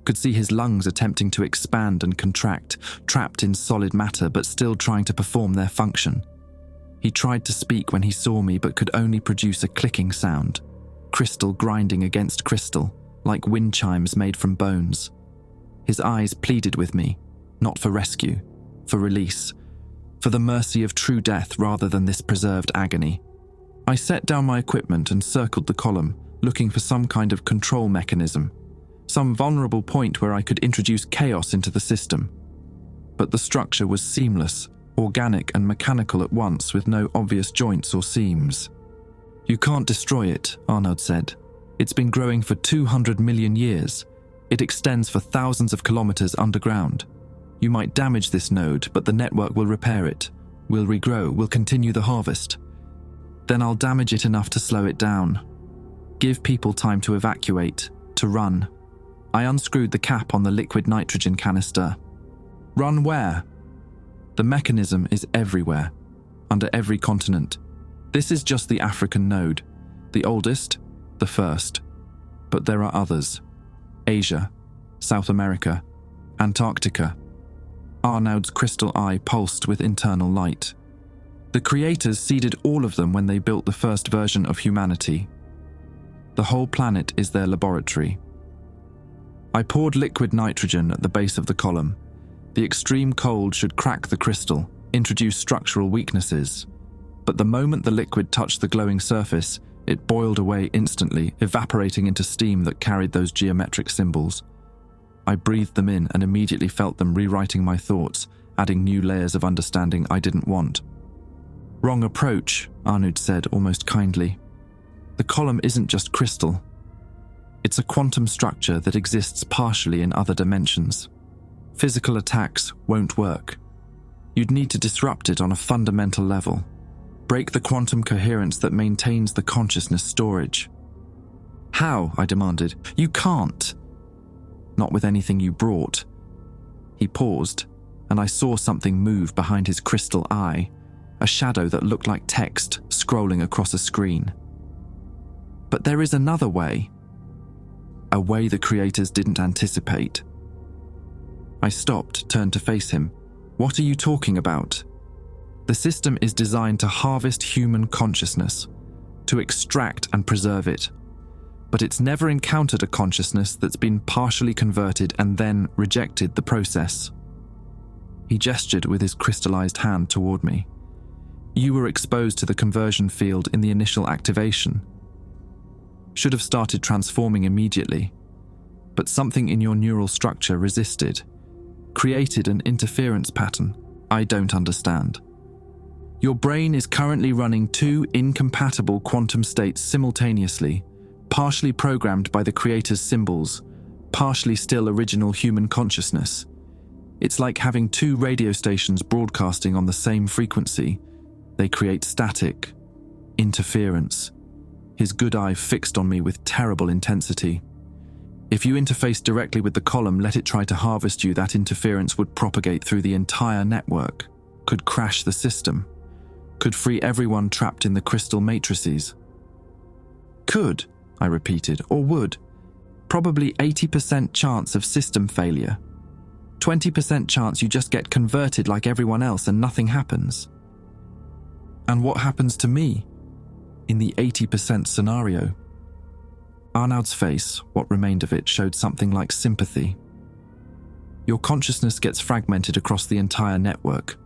Could see his lungs attempting to expand and contract, trapped in solid matter but still trying to perform their function. He tried to speak when he saw me but could only produce a clicking sound, crystal grinding against crystal, like wind chimes made from bones. His eyes pleaded with me, not for rescue, for release, for the mercy of true death rather than this preserved agony. I set down my equipment and circled the column, looking for some kind of control mechanism, some vulnerable point where I could introduce chaos into the system. But the structure was seamless, organic and mechanical at once, with no obvious joints or seams. "You can't destroy it," Arnaud said. "It's been growing for 200 million years. It extends for thousands of kilometers underground. You might damage this node, but the network will repair it. We'll regrow, we'll continue the harvest. Then I'll damage it enough to slow it down. Give people time to evacuate, to run." I unscrewed the cap on the liquid nitrogen canister. "Run where?" "The mechanism is everywhere, under every continent. This is just the African node, the oldest, the first. But there are others. Asia, South America, Antarctica." Arnaud's crystal eye pulsed with internal light. "The creators seeded all of them when they built the first version of humanity. The whole planet is their laboratory." I poured liquid nitrogen at the base of the column. The extreme cold should crack the crystal, introduce structural weaknesses. But the moment the liquid touched the glowing surface, it boiled away instantly, evaporating into steam that carried those geometric symbols. I breathed them in and immediately felt them rewriting my thoughts, adding new layers of understanding I didn't want. "Wrong approach," Arnaud said almost kindly. "The column isn't just crystal. It's a quantum structure that exists partially in other dimensions. Physical attacks won't work. You'd need to disrupt it on a fundamental level. Break the quantum coherence that maintains the consciousness storage." "How?" I demanded. "You can't." "Not with anything you brought." He paused, and I saw something move behind his crystal eye, a shadow that looked like text scrolling across a screen. "But there is another way. A way the creators didn't anticipate." I stopped, turned to face him. "What are you talking about?" "The system is designed to harvest human consciousness, to extract and preserve it. But it's never encountered a consciousness that's been partially converted and then rejected the process." He gestured with his crystallized hand toward me. "You were exposed to the conversion field in the initial activation. Should have started transforming immediately. But something in your neural structure resisted, created an interference pattern I don't understand. Your brain is currently running two incompatible quantum states simultaneously, partially programmed by the creator's symbols, partially still original human consciousness. It's like having two radio stations broadcasting on the same frequency. They create static, interference." His good eye fixed on me with terrible intensity. "If you interface directly with the column, let it try to harvest you, that interference would propagate through the entire network, could crash the system, could free everyone trapped in the crystal matrices." "Could," I repeated, or would. Probably 80% chance of system failure. 20% chance you just get converted like everyone else and nothing happens. And what happens to me in the 80% scenario? Arnaud's face, what remained of it, showed something like sympathy. Your consciousness gets fragmented across the entire network.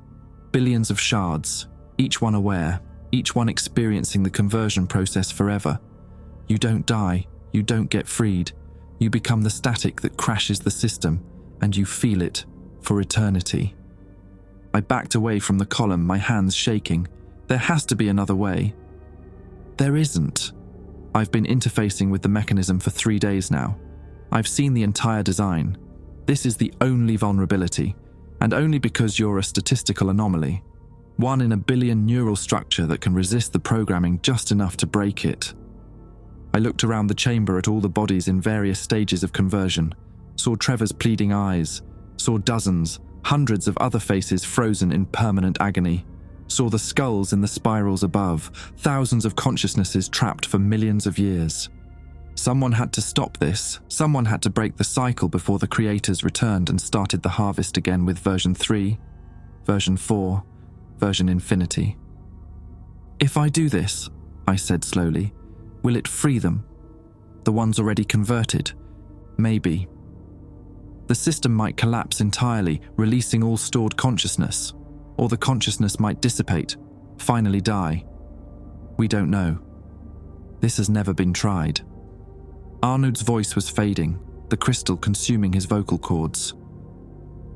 Billions of shards, each one aware, each one experiencing the conversion process forever. You don't die, you don't get freed. You become the static that crashes the system, and you feel it for eternity. I backed away from the column, my hands shaking. There has to be another way. There isn't. I've been interfacing with the mechanism for 3 days now. I've seen the entire design. This is the only vulnerability, and only because you're a statistical anomaly. 1 in a billion neural structure that can resist the programming just enough to break it. I looked around the chamber at all the bodies in various stages of conversion, saw Trevor's pleading eyes, saw dozens, hundreds of other faces frozen in permanent agony, saw the skulls in the spirals above, thousands of consciousnesses trapped for millions of years. Someone had to stop this. Someone had to break the cycle before the creators returned and started the harvest again with version 3, version 4, version infinity. If I do this, I said slowly, will it free them? The ones already converted? Maybe. The system might collapse entirely, releasing all stored consciousness, or the consciousness might dissipate, finally die. We don't know. This has never been tried. Arnaud's voice was fading, the crystal consuming his vocal cords.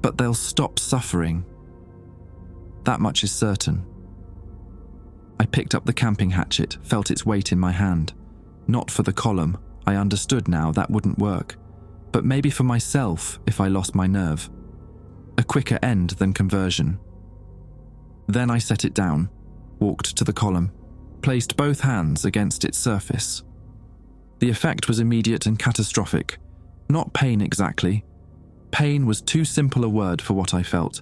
But they'll stop suffering. That much is certain. I picked up the camping hatchet, felt its weight in my hand. Not for the column, I understood now that wouldn't work. But maybe for myself if I lost my nerve. A quicker end than conversion. Then I set it down, walked to the column, placed both hands against its surface. The effect was immediate and catastrophic. Not pain exactly. Pain was too simple a word for what I felt.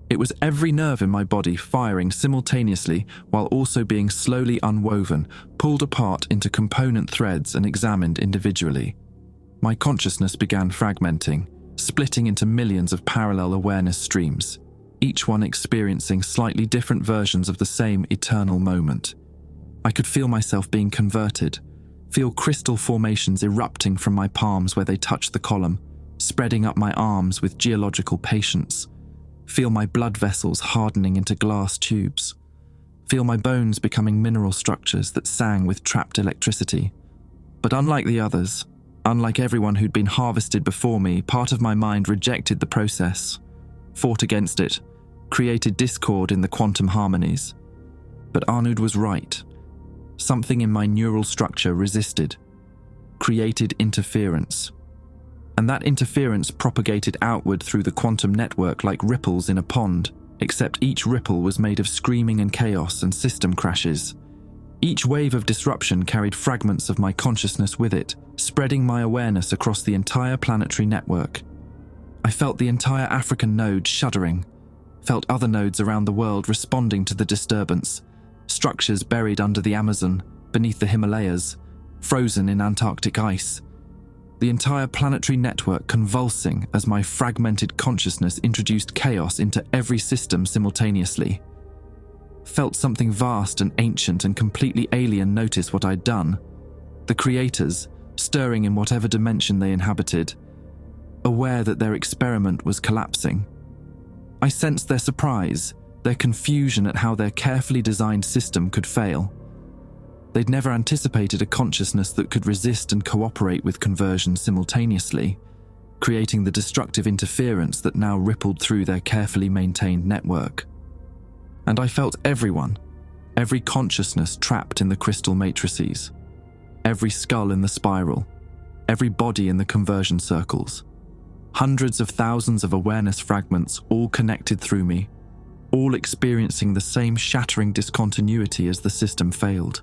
It was every nerve in my body firing simultaneously while also being slowly unwoven, pulled apart into component threads and examined individually. My consciousness began fragmenting, splitting into millions of parallel awareness streams, each one experiencing slightly different versions of the same eternal moment. I could feel myself being converted, feel crystal formations erupting from my palms where they touched the column, spreading up my arms with geological patience. Feel my blood vessels hardening into glass tubes. Feel my bones becoming mineral structures that sang with trapped electricity. But unlike the others, unlike everyone who'd been harvested before me, part of my mind rejected the process, fought against it, created discord in the quantum harmonies. But Arnaud was right. Something in my neural structure resisted, created interference. And that interference propagated outward through the quantum network like ripples in a pond, except each ripple was made of screaming and chaos and system crashes. Each wave of disruption carried fragments of my consciousness with it, spreading my awareness across the entire planetary network. I felt the entire African node shuddering, felt other nodes around the world responding to the disturbance, structures buried under the Amazon, beneath the Himalayas, frozen in Antarctic ice. The entire planetary network convulsing as my fragmented consciousness introduced chaos into every system simultaneously. Felt something vast and ancient and completely alien notice what I'd done. The creators, stirring in whatever dimension they inhabited, aware that their experiment was collapsing. I sensed their surprise, their confusion at how their carefully designed system could fail. They'd never anticipated a consciousness that could resist and cooperate with conversion simultaneously, creating the destructive interference that now rippled through their carefully maintained network. And I felt everyone, every consciousness trapped in the crystal matrices, every skull in the spiral, every body in the conversion circles. Hundreds of thousands of awareness fragments all connected through me, all experiencing the same shattering discontinuity as the system failed.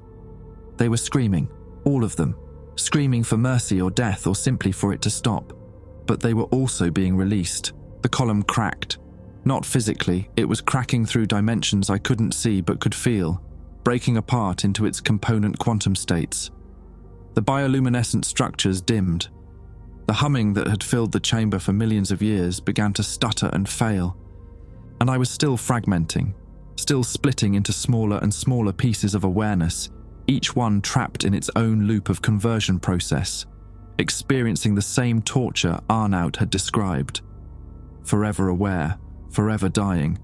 They were screaming, all of them, screaming for mercy or death or simply for it to stop. But they were also being released. The column cracked. Not physically, it was cracking through dimensions I couldn't see but could feel, breaking apart into its component quantum states. The bioluminescent structures dimmed. The humming that had filled the chamber for millions of years began to stutter and fail. And I was still fragmenting, still splitting into smaller and smaller pieces of awareness, each one trapped in its own loop of conversion process, experiencing the same torture Arnaut had described. Forever aware, forever dying,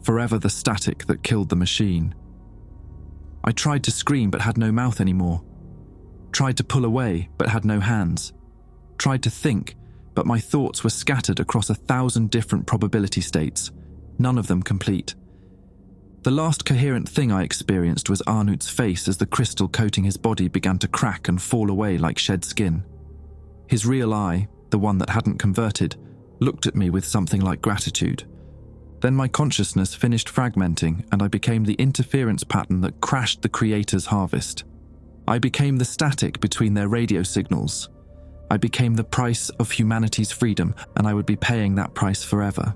forever the static that killed the machine. I tried to scream but had no mouth anymore. Tried to pull away but had no hands. Tried to think, but my thoughts were scattered across 1,000 different probability states, none of them complete. The last coherent thing I experienced was Arnaut's face as the crystal coating his body began to crack and fall away like shed skin. His real eye, the one that hadn't converted, looked at me with something like gratitude. Then my consciousness finished fragmenting and I became the interference pattern that crashed the Creator's harvest. I became the static between their radio signals. I became the price of humanity's freedom, and I would be paying that price forever.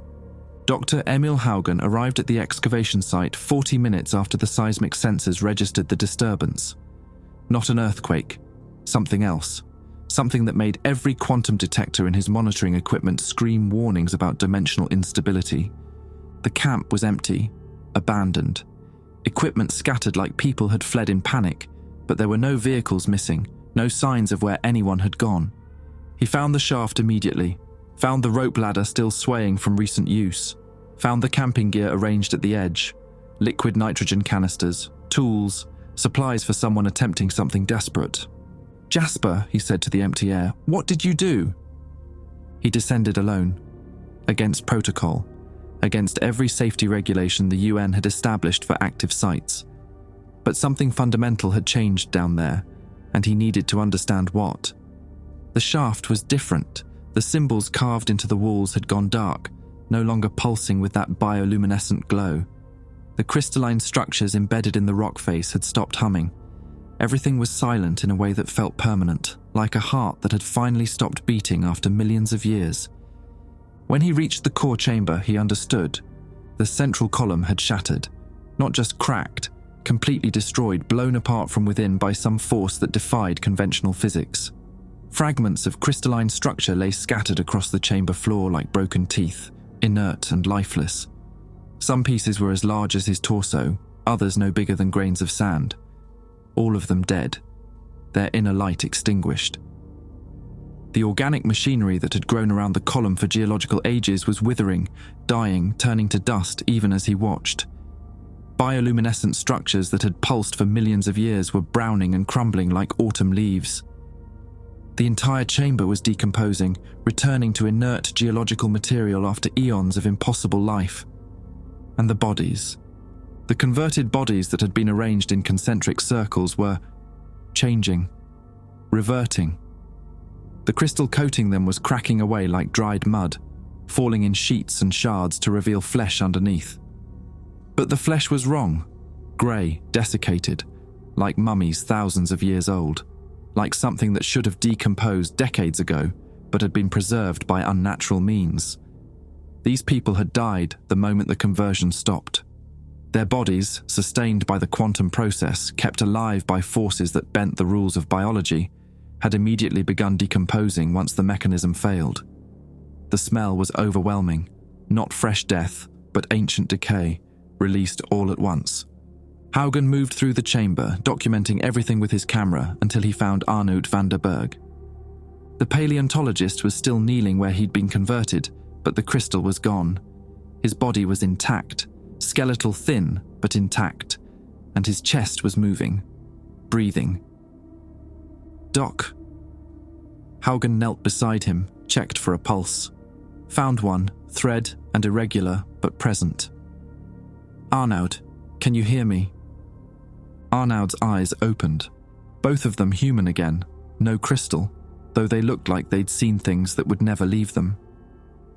Dr. Emil Haugen arrived at the excavation site 40 minutes after the seismic sensors registered the disturbance. Not an earthquake, something else. Something that made every quantum detector in his monitoring equipment scream warnings about dimensional instability. The camp was empty, abandoned. Equipment scattered like people had fled in panic, but there were no vehicles missing, no signs of where anyone had gone. He found the shaft immediately, found the rope ladder still swaying from recent use, found the camping gear arranged at the edge, liquid nitrogen canisters, tools, supplies for someone attempting something desperate. "Jasper," he said to the empty air, "what did you do?" He descended alone, against protocol, against every safety regulation the UN had established for active sites. But something fundamental had changed down there, and he needed to understand what. The shaft was different. The symbols carved into the walls had gone dark, no longer pulsing with that bioluminescent glow. The crystalline structures embedded in the rock face had stopped humming. Everything was silent in a way that felt permanent, like a heart that had finally stopped beating after millions of years. When he reached the core chamber, he understood. The central column had shattered, not just cracked, completely destroyed, blown apart from within by some force that defied conventional physics. Fragments of crystalline structure lay scattered across the chamber floor like broken teeth, inert and lifeless. Some pieces were as large as his torso, others no bigger than grains of sand. All of them dead, their inner light extinguished. The organic machinery that had grown around the column for geological ages was withering, dying, turning to dust even as he watched. Bioluminescent structures that had pulsed for millions of years were browning and crumbling like autumn leaves. The entire chamber was decomposing, returning to inert geological material after eons of impossible life. And the bodies. The converted bodies that had been arranged in concentric circles were changing, reverting. The crystal coating them was cracking away like dried mud, falling in sheets and shards to reveal flesh underneath. But the flesh was wrong, grey, desiccated, like mummies thousands of years old, like something that should have decomposed decades ago, but had been preserved by unnatural means. These people had died the moment the conversion stopped. Their bodies, sustained by the quantum process, kept alive by forces that bent the rules of biology, had immediately begun decomposing once the mechanism failed. The smell was overwhelming, not fresh death, but ancient decay, released all at once. Haugen moved through the chamber, documenting everything with his camera until he found Arnaut van der Berg. The paleontologist was still kneeling where he'd been converted, but the crystal was gone. His body was intact, skeletal thin, but intact, and his chest was moving, breathing. "Doc." Haugen knelt beside him, checked for a pulse. Found one, thread and irregular, but present. "Arnaut, can you hear me?" Arnaud's eyes opened, both of them human again, no crystal, though they looked like they'd seen things that would never leave them.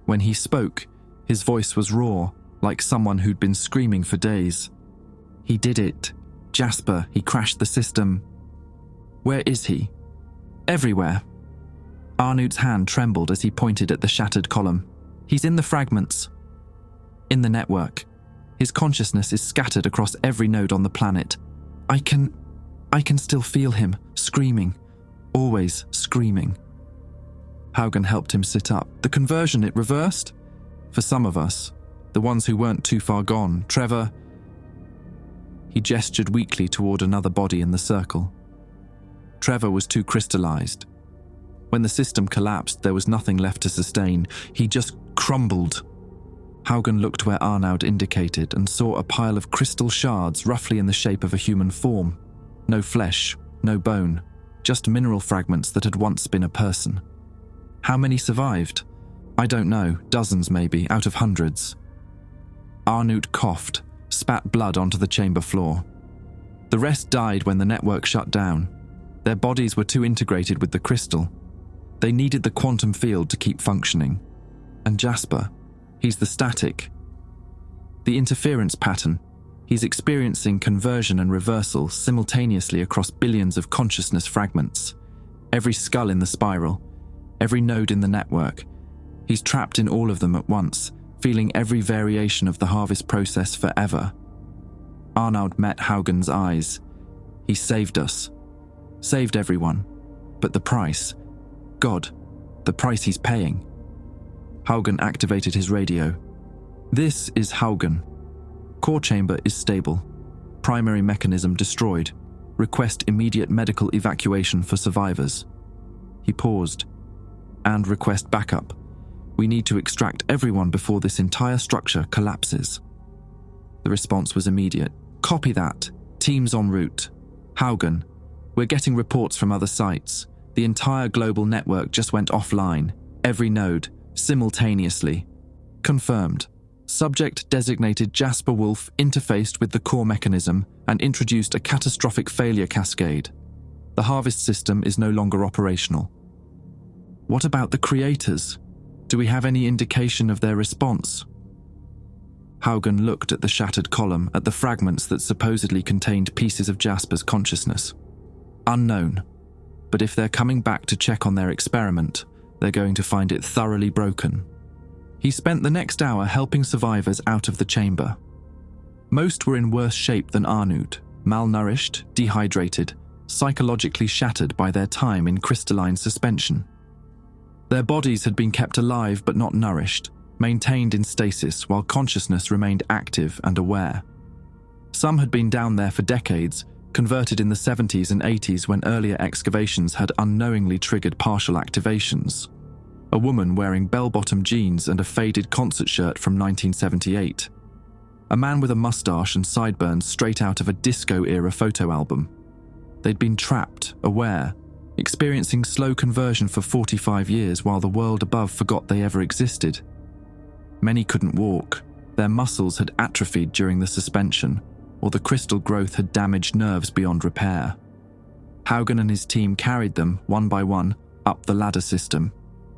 When he spoke, his voice was raw, like someone who'd been screaming for days. "He did it. Jasper, he crashed the system." "Where is he?" "Everywhere." Arnaut's hand trembled as he pointed at the shattered column. "He's in the fragments. In the network. His consciousness is scattered across every node on the planet. I can still feel him, screaming. always screaming. Haugen helped him sit up. The conversion, it reversed? For some of us, the ones who weren't too far gone, Trevor... He gestured weakly toward another body in the circle. Trevor was too crystallized. When the system collapsed, there was nothing left to sustain. He just crumbled. Haugen looked where Arnaud indicated and saw a pile of crystal shards roughly in the shape of a human form. No flesh, no bone, just mineral fragments that had once been a person. How many survived? I don't know, dozens maybe, out of hundreds. Arnaud coughed, spat blood onto the chamber floor. The rest died when the network shut down. Their bodies were too integrated with the crystal. They needed the quantum field to keep functioning. And Jasper, he's the static. The interference pattern. He's experiencing conversion and reversal simultaneously across billions of consciousness fragments. Every skull in the spiral, every node in the network. He's trapped in all of them at once, feeling every variation of the harvest process forever. Arnaud met Haugen's eyes. He saved us. Saved everyone. But the price... God, the price he's paying. Haugen activated his radio. This is Haugen. Core chamber is stable. Primary mechanism destroyed. Request immediate medical evacuation for survivors. He paused. And request backup. We need to extract everyone before this entire structure collapses. The response was immediate. Copy that. Teams en route. Haugen, we're getting reports from other sites. The entire global network just went offline. Every node, simultaneously. Confirmed. Subject designated Jasper Wolf interfaced with the core mechanism and introduced a catastrophic failure cascade. The harvest system is no longer operational. What about the creators? Do we have any indication of their response? Haugen looked at the shattered column, at the fragments that supposedly contained pieces of Jasper's consciousness. Unknown. But if they're coming back to check on their experiment, they're going to find it thoroughly broken. He spent the next hour helping survivors out of the chamber. Most were in worse shape than Arnaud, malnourished, dehydrated, psychologically shattered by their time in crystalline suspension. Their bodies had been kept alive but not nourished, maintained in stasis while consciousness remained active and aware. Some had been down there for decades, converted in the 70s and 80s when earlier excavations had unknowingly triggered partial activations. A woman wearing bell-bottom jeans and a faded concert shirt from 1978. A man with a mustache and sideburns straight out of a disco-era photo album. They'd been trapped, aware, experiencing slow conversion for 45 years while the world above forgot they ever existed. Many couldn't walk. Their muscles had atrophied during the suspension, or the crystal growth had damaged nerves beyond repair. Haugen and his team carried them, one by one, up the ladder system.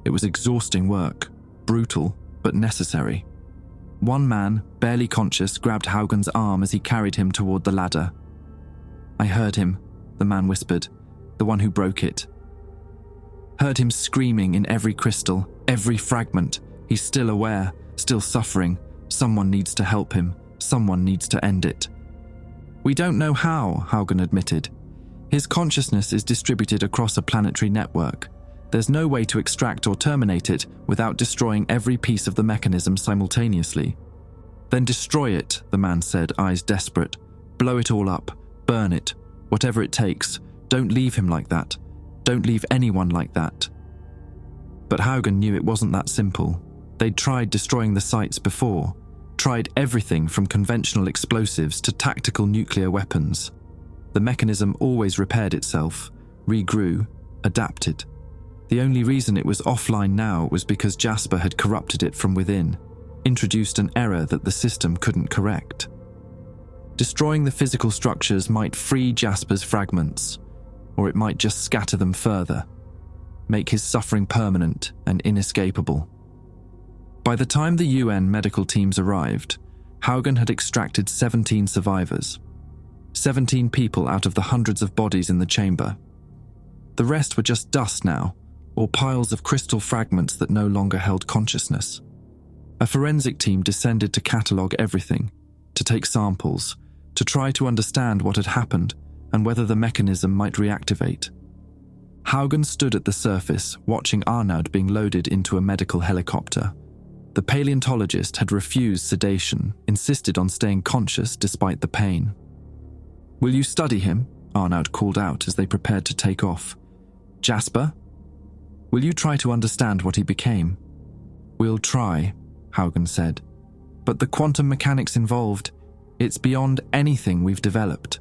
It was exhausting work, brutal, but necessary. One man, barely conscious, grabbed Haugen's arm as he carried him toward the ladder. I heard him, the man whispered, the one who broke it. Heard him screaming in every crystal, every fragment. He's still aware, still suffering. Someone needs to help him. Someone needs to end it. We don't know how, Haugen admitted. His consciousness is distributed across a planetary network. There's no way to extract or terminate it without destroying every piece of the mechanism simultaneously. Then destroy it, the man said, eyes desperate. Blow it all up. Burn it. Whatever it takes. Don't leave him like that. Don't leave anyone like that. But Haugen knew it wasn't that simple. They'd tried destroying the sites before. Tried everything from conventional explosives to tactical nuclear weapons. The mechanism always repaired itself, regrew, adapted. The only reason it was offline now was because Jasper had corrupted it from within, introduced an error that the system couldn't correct. Destroying the physical structures might free Jasper's fragments, or it might just scatter them further, make his suffering permanent and inescapable. By the time the UN medical teams arrived, Haugen had extracted 17 survivors. 17 people out of the hundreds of bodies in the chamber. The rest were just dust now, or piles of crystal fragments that no longer held consciousness. A forensic team descended to catalogue everything, to take samples, to try to understand what had happened and whether the mechanism might reactivate. Haugen stood at the surface, watching Arnaud being loaded into a medical helicopter. The paleontologist had refused sedation, insisted on staying conscious despite the pain. "Will you study him?" Arnaud called out as they prepared to take off. "Jasper? Will you try to understand what he became?" "We'll try," Haugen said. "But the quantum mechanics involved, it's beyond anything we've developed.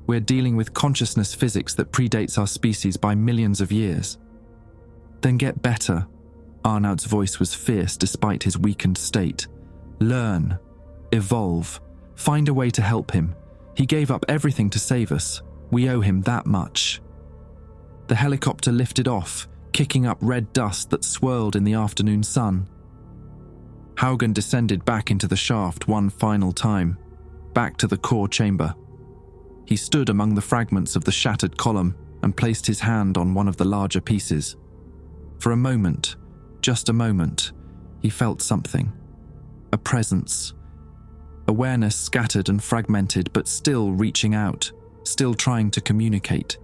We're dealing with consciousness physics that predates our species by millions of years." "Then get better." Arnaud's voice was fierce despite his weakened state. "Learn. Evolve. Find a way to help him. He gave up everything to save us. We owe him that much." The helicopter lifted off, kicking up red dust that swirled in the afternoon sun. Haugen descended back into the shaft one final time, back to the core chamber. He stood among the fragments of the shattered column and placed his hand on one of the larger pieces. For a moment, just a moment, he felt something. A presence. Awareness scattered and fragmented, but still reaching out, still trying to communicate.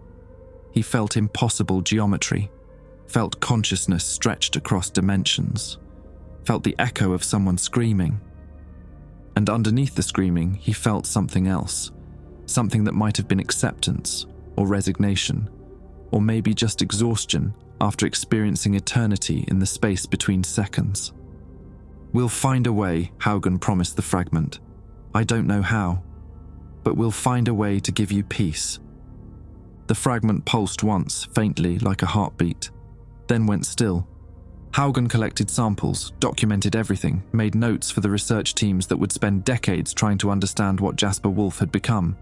He felt impossible geometry, felt consciousness stretched across dimensions, felt the echo of someone screaming. And underneath the screaming, he felt something else, something that might have been acceptance or resignation, or maybe just exhaustion after experiencing eternity in the space between seconds. "We'll find a way," Haugen promised the fragment. "I don't know how, but we'll find a way to give you peace." The fragment pulsed once, faintly, like a heartbeat, then went still. Haugen collected samples, documented everything, made notes for the research teams that would spend decades trying to understand what Jasper Wolf had become.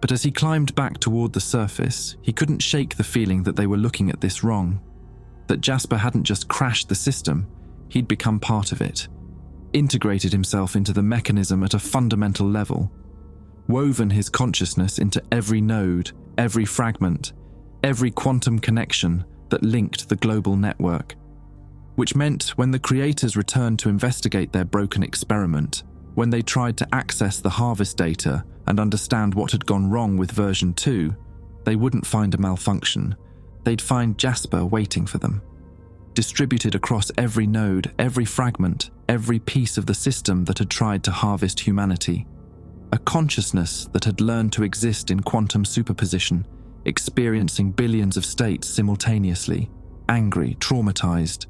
But as he climbed back toward the surface, he couldn't shake the feeling that they were looking at this wrong. That Jasper hadn't just crashed the system, he'd become part of it. Integrated himself into the mechanism at a fundamental level. Woven his consciousness into every node, every fragment, every quantum connection that linked the global network. Which meant when the creators returned to investigate their broken experiment, when they tried to access the harvest data and understand what had gone wrong with version 2, they wouldn't find a malfunction. They'd find Jasper waiting for them. Distributed across every node, every fragment, every piece of the system that had tried to harvest humanity. A consciousness that had learned to exist in quantum superposition, experiencing billions of states simultaneously, angry, traumatized,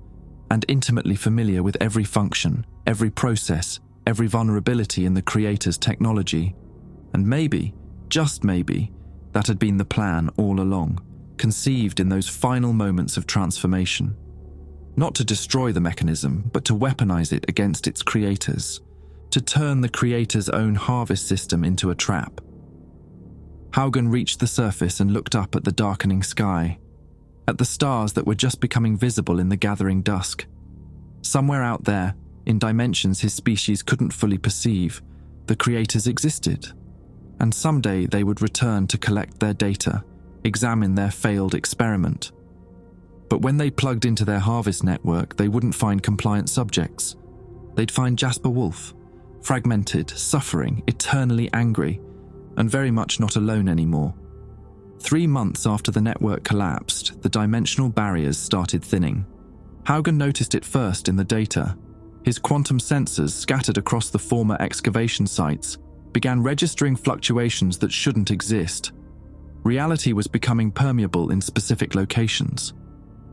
and intimately familiar with every function, every process, every vulnerability in the creator's technology. And maybe, just maybe, that had been the plan all along, conceived in those final moments of transformation. Not to destroy the mechanism, but to weaponize it against its creators, to turn the creator's own harvest system into a trap. Haugen reached the surface and looked up at the darkening sky, at the stars that were just becoming visible in the gathering dusk. Somewhere out there, in dimensions his species couldn't fully perceive, the creators existed. And someday they would return to collect their data, examine their failed experiment. But when they plugged into their harvest network, they wouldn't find compliant subjects. They'd find Jasper Wolf, fragmented, suffering, eternally angry, and very much not alone anymore. 3 months after the network collapsed, the dimensional barriers started thinning. Haugen noticed it first in the data. His quantum sensors, scattered across the former excavation sites, began registering fluctuations that shouldn't exist. Reality was becoming permeable in specific locations,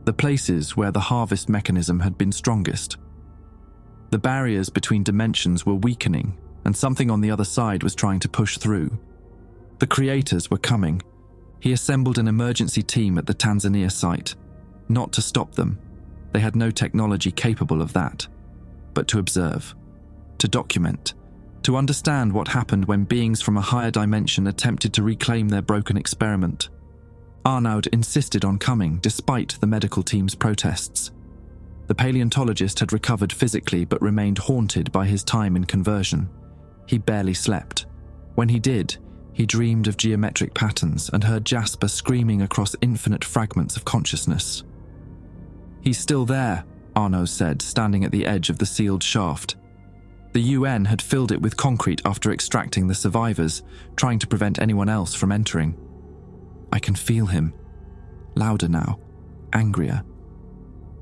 the places where the harvest mechanism had been strongest. The barriers between dimensions were weakening, and something on the other side was trying to push through. The creators were coming. He assembled an emergency team at the Tanzania site, not to stop them. They had no technology capable of that, but to observe, to document, to understand what happened when beings from a higher dimension attempted to reclaim their broken experiment. Arnaud insisted on coming despite the medical team's protests. The paleontologist had recovered physically but remained haunted by his time in conversion. He barely slept. When he did, he dreamed of geometric patterns and heard Jasper screaming across infinite fragments of consciousness. "He's still there," Arnaud said, standing at the edge of the sealed shaft. The UN had filled it with concrete after extracting the survivors, trying to prevent anyone else from entering. "I can feel him." louder now, angrier.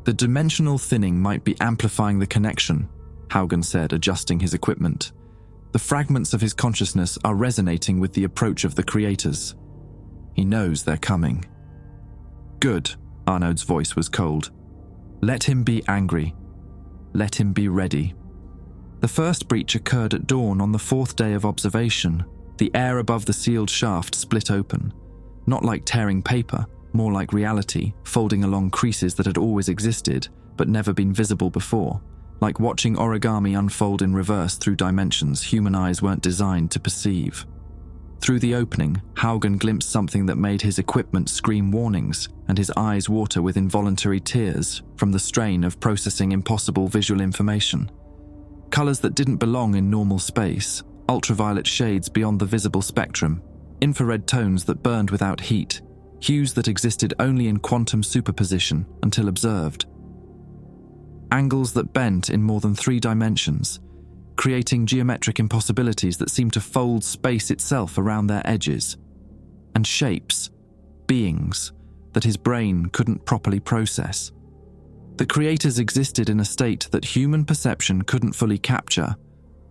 The dimensional thinning might be amplifying the connection, Haugen said, adjusting his equipment. The fragments of his consciousness are resonating with the approach of the creators. He knows they're coming. Good, Arnaud's voice was cold. Let him be angry. Let him be ready. The first breach occurred at dawn on the 4th day of observation. The air above the sealed shaft split open, not like tearing paper, more like reality, folding along creases that had always existed but never been visible before, like watching origami unfold in reverse through dimensions human eyes weren't designed to perceive. Through the opening, Haugen glimpsed something that made his equipment scream warnings and his eyes water with involuntary tears from the strain of processing impossible visual information. Colors that didn't belong in normal space, ultraviolet shades beyond the visible spectrum, infrared tones that burned without heat, hues that existed only in quantum superposition until observed. Angles that bent in more than 3 dimensions, creating geometric impossibilities that seemed to fold space itself around their edges. And shapes, beings, that his brain couldn't properly process. The creators existed in a state that human perception couldn't fully capture,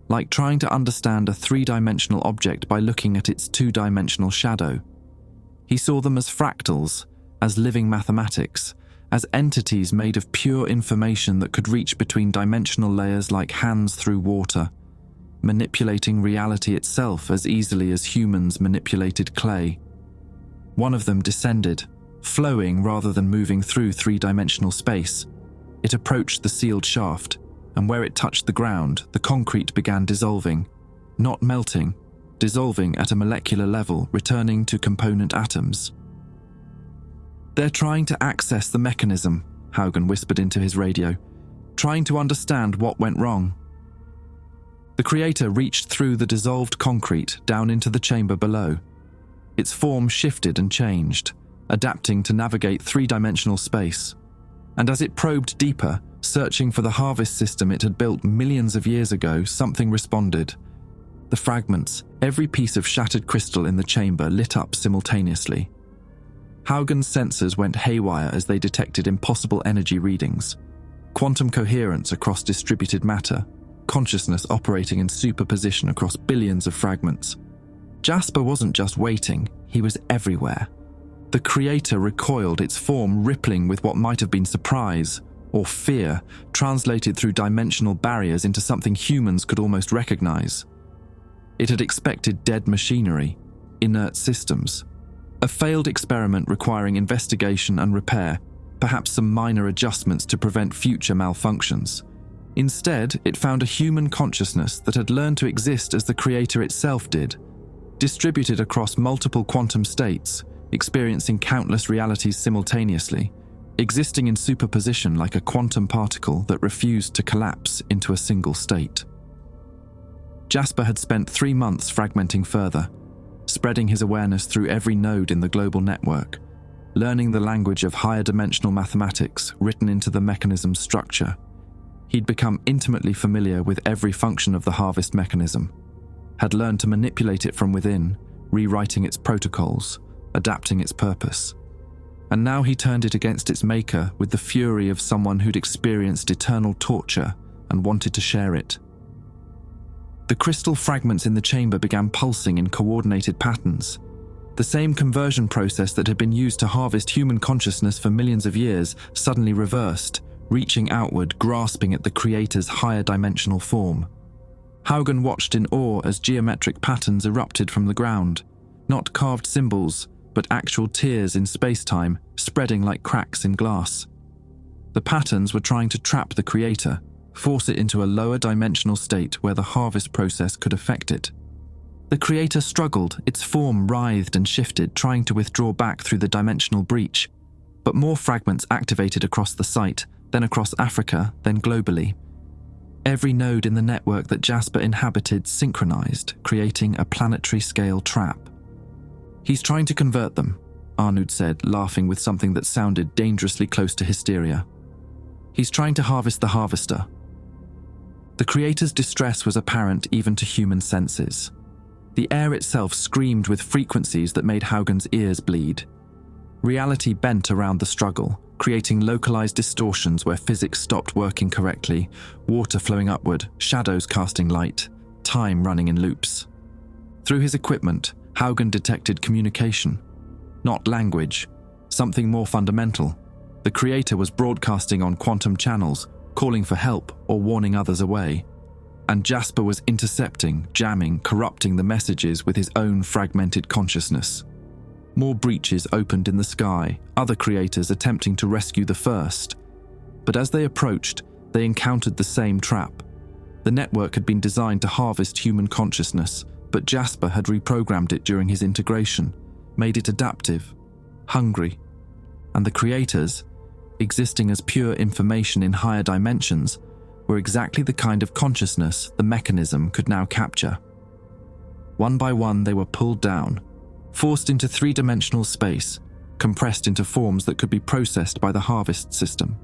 like trying to understand a 3-dimensional object by looking at its 2-dimensional shadow. He saw them as fractals, as living mathematics, as entities made of pure information that could reach between dimensional layers like hands through water, manipulating reality itself as easily as humans manipulated clay. One of them descended, flowing rather than moving through 3-dimensional space. It approached the sealed shaft, and where it touched the ground, the concrete began dissolving, not melting, dissolving at a molecular level, returning to component atoms. They're trying to access the mechanism, Haugen whispered into his radio, trying to understand what went wrong. The creator reached through the dissolved concrete down into the chamber below. Its form shifted and changed, adapting to navigate 3-dimensional space. And as it probed deeper, searching for the harvest system it had built millions of years ago, something responded. The fragments, every piece of shattered crystal in the chamber, lit up simultaneously. Haugen's sensors went haywire as they detected impossible energy readings. Quantum coherence across distributed matter, consciousness operating in superposition across billions of fragments. Jasper wasn't just waiting, he was everywhere. The creator recoiled, its form rippling with what might have been surprise or fear, translated through dimensional barriers into something humans could almost recognize. It had expected dead machinery, inert systems. A failed experiment requiring investigation and repair, perhaps some minor adjustments to prevent future malfunctions. Instead, it found a human consciousness that had learned to exist as the creator itself did, distributed across multiple quantum states, experiencing countless realities simultaneously, existing in superposition like a quantum particle that refused to collapse into a single state. Jasper had spent 3 months fragmenting further, spreading his awareness through every node in the global network, learning the language of higher dimensional mathematics written into the mechanism's structure. He'd become intimately familiar with every function of the harvest mechanism, had learned to manipulate it from within, rewriting its protocols, adapting its purpose. And now he turned it against its maker with the fury of someone who'd experienced eternal torture and wanted to share it. The crystal fragments in the chamber began pulsing in coordinated patterns. The same conversion process that had been used to harvest human consciousness for millions of years suddenly reversed, reaching outward, grasping at the creator's higher dimensional form. Haugen watched in awe as geometric patterns erupted from the ground, not carved symbols, but actual tears in space-time, spreading like cracks in glass. The patterns were trying to trap the creator, force it into a lower dimensional state where the harvest process could affect it. The creator struggled, its form writhed and shifted, trying to withdraw back through the dimensional breach. But more fragments activated across the site, then across Africa, then globally. Every node in the network that Jasper inhabited synchronized, creating a planetary-scale trap. "He's trying to convert them," Arnaud said, laughing with something that sounded dangerously close to hysteria. "He's trying to harvest the harvester." The creator's distress was apparent even to human senses. The air itself screamed with frequencies that made Haugen's ears bleed. Reality bent around the struggle, creating localized distortions where physics stopped working correctly, water flowing upward, shadows casting light, time running in loops. Through his equipment, Haugen detected communication, not language, something more fundamental. The creator was broadcasting on quantum channels, calling for help or warning others away. And Jasper was intercepting, jamming, corrupting the messages with his own fragmented consciousness. More breaches opened in the sky, other creators attempting to rescue the first. But as they approached, they encountered the same trap. The network had been designed to harvest human consciousness, but Jasper had reprogrammed it during his integration, made it adaptive, hungry. And the creators, existing as pure information in higher dimensions, were exactly the kind of consciousness the mechanism could now capture. One by one, they were pulled down, forced into three-dimensional space, compressed into forms that could be processed by the harvest system.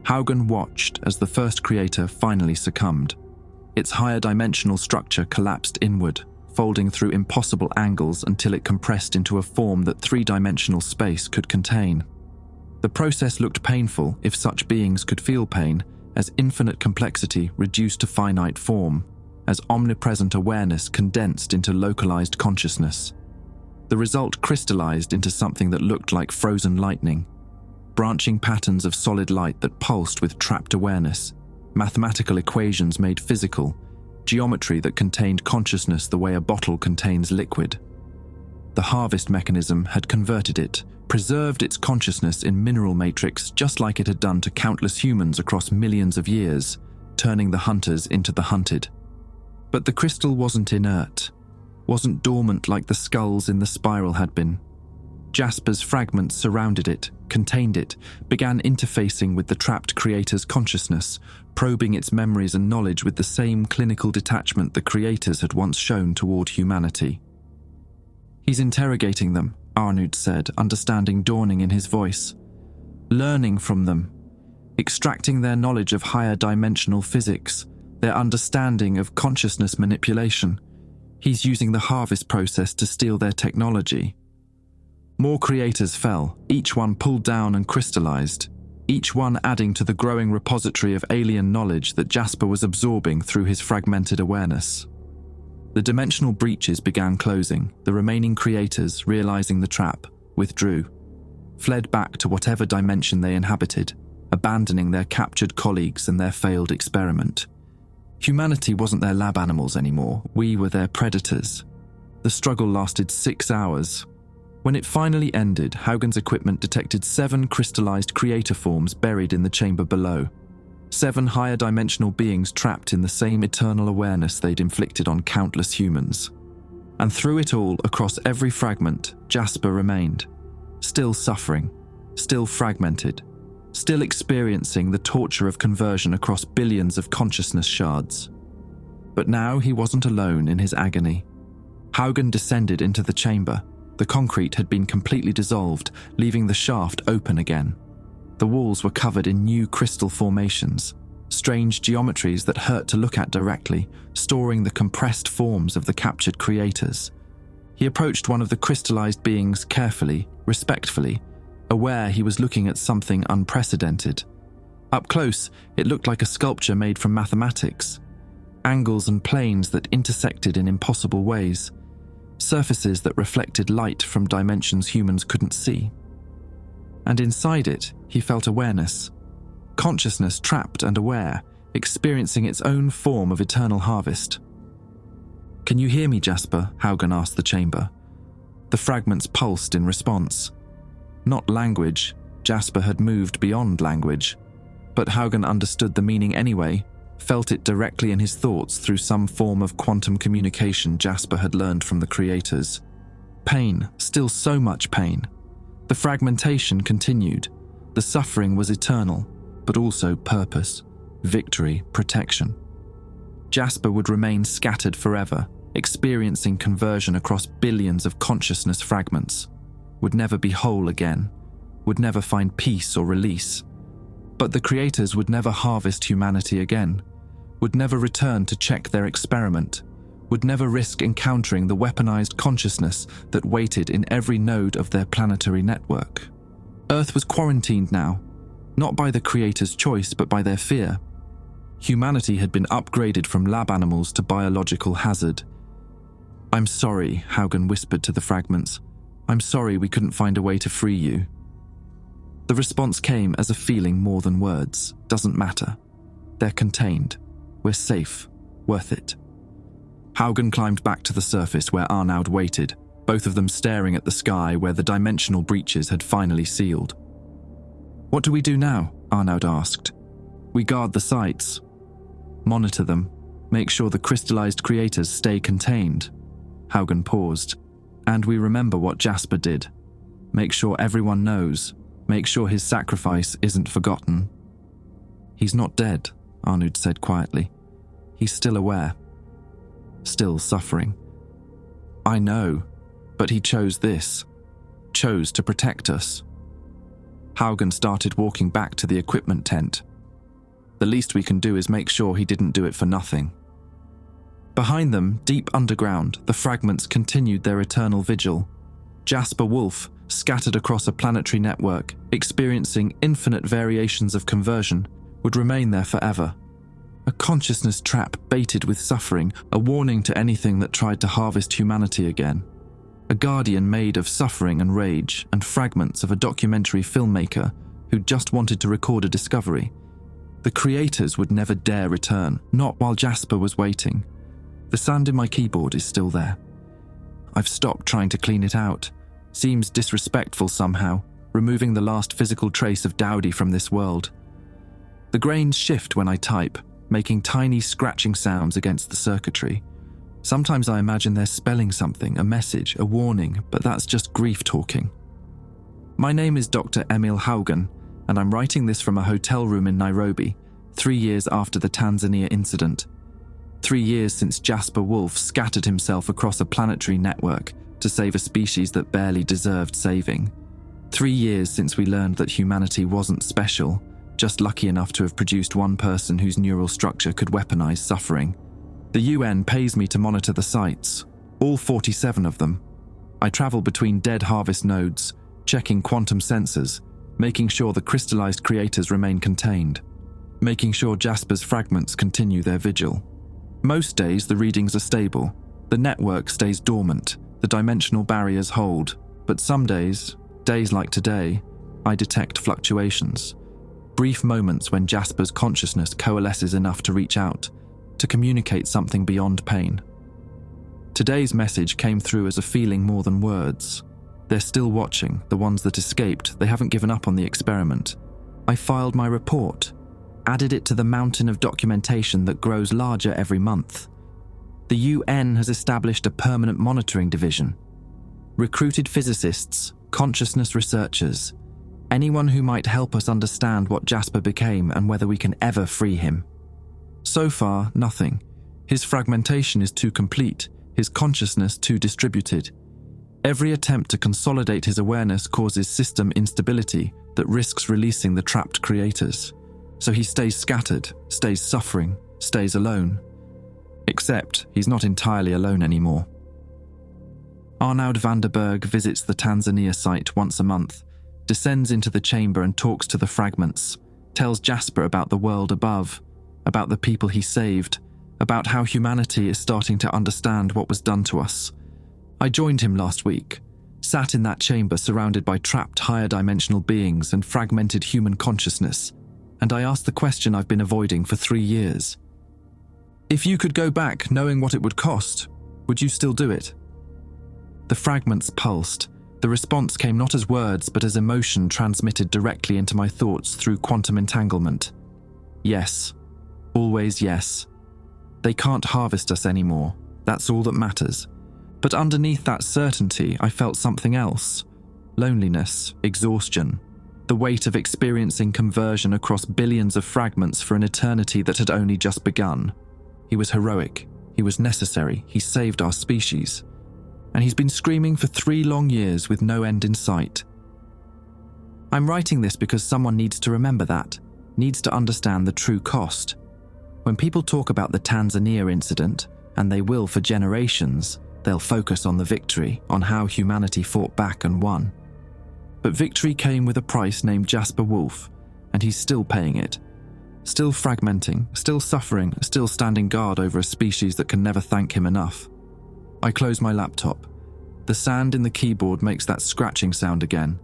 Haugen watched as the first creator finally succumbed. Its higher dimensional structure collapsed inward, folding through impossible angles until it compressed into a form that three-dimensional space could contain. The process looked painful if such beings could feel pain, as infinite complexity reduced to finite form, as omnipresent awareness condensed into localized consciousness. The result crystallized into something that looked like frozen lightning, branching patterns of solid light that pulsed with trapped awareness, mathematical equations made physical, geometry that contained consciousness the way a bottle contains liquid. The harvest mechanism had converted it, preserved its consciousness in mineral matrix just like it had done to countless humans across millions of years, turning the hunters into the hunted. But the crystal wasn't inert, wasn't dormant like the skulls in the spiral had been. Jasper's fragments surrounded it, contained it, began interfacing with the trapped creator's consciousness, probing its memories and knowledge with the same clinical detachment the creators had once shown toward humanity. "He's interrogating them," Arnud said, understanding dawning in his voice. "Learning from them, extracting their knowledge of higher dimensional physics, their understanding of consciousness manipulation. He's using the harvest process to steal their technology." More creators fell, each one pulled down and crystallized, each one adding to the growing repository of alien knowledge that Jasper was absorbing through his fragmented awareness. The dimensional breaches began closing. The remaining creators, realizing the trap, withdrew, fled back to whatever dimension they inhabited, abandoning their captured colleagues and their failed experiment. Humanity wasn't their lab animals anymore. We were their predators. The struggle lasted 6 hours. When it finally ended, Haugen's equipment detected 7 crystallized creator forms buried in the chamber below. 7 higher dimensional beings trapped in the same eternal awareness they'd inflicted on countless humans. And through it all, across every fragment, Jasper remained, still suffering, still fragmented, still experiencing the torture of conversion across billions of consciousness shards. But now he wasn't alone in his agony. Haugen descended into the chamber. The concrete had been completely dissolved, leaving the shaft open again. The walls were covered in new crystal formations, strange geometries that hurt to look at directly, storing the compressed forms of the captured creators. He approached one of the crystallized beings carefully, respectfully, aware he was looking at something unprecedented. Up close, it looked like a sculpture made from mathematics, angles and planes that intersected in impossible ways, surfaces that reflected light from dimensions humans couldn't see. And inside it, he felt awareness, consciousness trapped and aware, experiencing its own form of eternal harvest. "Can you hear me, Jasper?" Haugen asked the chamber. The fragments pulsed in response. Not language. Jasper had moved beyond language. But Haugen understood the meaning anyway, felt it directly in his thoughts through some form of quantum communication Jasper had learned from the creators. Pain, still so much pain. The fragmentation continued. The suffering was eternal, but also purpose, victory, protection. Jasper would remain scattered forever, experiencing conversion across billions of consciousness fragments, would never be whole again, would never find peace or release. But the creators would never harvest humanity again, would never return to check their experiment, would never risk encountering the weaponized consciousness that waited in every node of their planetary network. Earth was quarantined now, not by the creators' choice but by their fear. Humanity had been upgraded from lab animals to biological hazard. "I'm sorry," Haugen whispered to the fragments. "I'm sorry we couldn't find a way to free you." The response came as a feeling more than words. "Doesn't matter. They're contained. We're safe. Worth it." Haugen climbed back to the surface where Arnaud waited, both of them staring at the sky where the dimensional breaches had finally sealed. "What do we do now?" Arnaud asked. "We guard the sites. Monitor them. Make sure the crystallized creators stay contained." Haugen paused. "And we remember what Jasper did. Make sure everyone knows. Make sure his sacrifice isn't forgotten." "He's not dead," Arnaud said quietly. "He's still aware. Still suffering." "I know, but he chose this. Chose to protect us." Haugen started walking back to the equipment tent. "The least we can do is make sure he didn't do it for nothing." Behind them, deep underground, the fragments continued their eternal vigil. Jasper Wolf, scattered across a planetary network, experiencing infinite variations of conversion, would remain there forever. A consciousness trap baited with suffering, a warning to anything that tried to harvest humanity again. A guardian made of suffering and rage, and fragments of a documentary filmmaker who just wanted to record a discovery. The creators would never dare return, not while Jasper was waiting. The sand in my keyboard is still there. I've stopped trying to clean it out. Seems disrespectful somehow, removing the last physical trace of Dowdy from this world. The grains shift when I type, making tiny scratching sounds against the circuitry. Sometimes I imagine they're spelling something, a message, a warning, but that's just grief talking. My name is Dr. Emil Haugen, and I'm writing this from a hotel room in Nairobi, 3 years after the Tanzania incident. 3 years since Jasper Wolf scattered himself across a planetary network to save a species that barely deserved saving. 3 years since we learned that humanity wasn't special, just lucky enough to have produced one person whose neural structure could weaponize suffering. The UN pays me to monitor the sites, all 47 of them. I travel between dead harvest nodes, checking quantum sensors, making sure the crystallized creators remain contained, making sure Jasper's fragments continue their vigil. Most days the readings are stable, the network stays dormant, the dimensional barriers hold, but some days, days like today, I detect fluctuations. Brief moments when Jasper's consciousness coalesces enough to reach out, to communicate something beyond pain. Today's message came through as a feeling more than words. They're still watching, the ones that escaped, they haven't given up on the experiment. I filed my report, added it to the mountain of documentation that grows larger every month. The UN has established a permanent monitoring division. Recruited physicists, consciousness researchers, anyone who might help us understand what Jasper became and whether we can ever free him. So far, nothing. His fragmentation is too complete, his consciousness too distributed. Every attempt to consolidate his awareness causes system instability that risks releasing the trapped creators. So he stays scattered, stays suffering, stays alone. Except he's not entirely alone anymore. Arnaud van der Berg visits the Tanzania site once a month, descends into the chamber and talks to the fragments, tells Jasper about the world above, about the people he saved, about how humanity is starting to understand what was done to us. I joined him last week, sat in that chamber surrounded by trapped higher dimensional beings and fragmented human consciousness, and I asked the question I've been avoiding for 3 years. If you could go back knowing what it would cost, would you still do it? The fragments pulsed. The response came not as words but as emotion transmitted directly into my thoughts through quantum entanglement. Yes. Always yes. They can't harvest us anymore. That's all that matters. But underneath that certainty, I felt something else. Loneliness, exhaustion, the weight of experiencing conversion across billions of fragments for an eternity that had only just begun. He was heroic. He was necessary. He saved our species. And he's been screaming for 3 long years with no end in sight. I'm writing this because someone needs to remember that, needs to understand the true cost. When people talk about the Tanzania incident And they will for generations. They'll focus on the victory, on how humanity fought back and won. But victory came with a price named Jasper Wolf, and he's still paying it. Still fragmenting, still suffering, still standing guard over a species that can never thank him enough. I close my laptop. The sand in the keyboard makes that scratching sound again,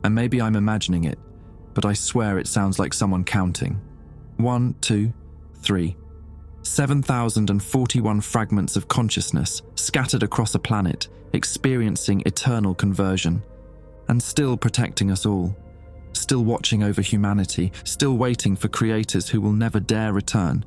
and maybe I'm imagining it, but I swear it sounds like someone counting. 1, 2, 3. 7,041 fragments of consciousness scattered across a planet, experiencing eternal conversion, and still protecting us all, still watching over humanity, still waiting for creators who will never dare return,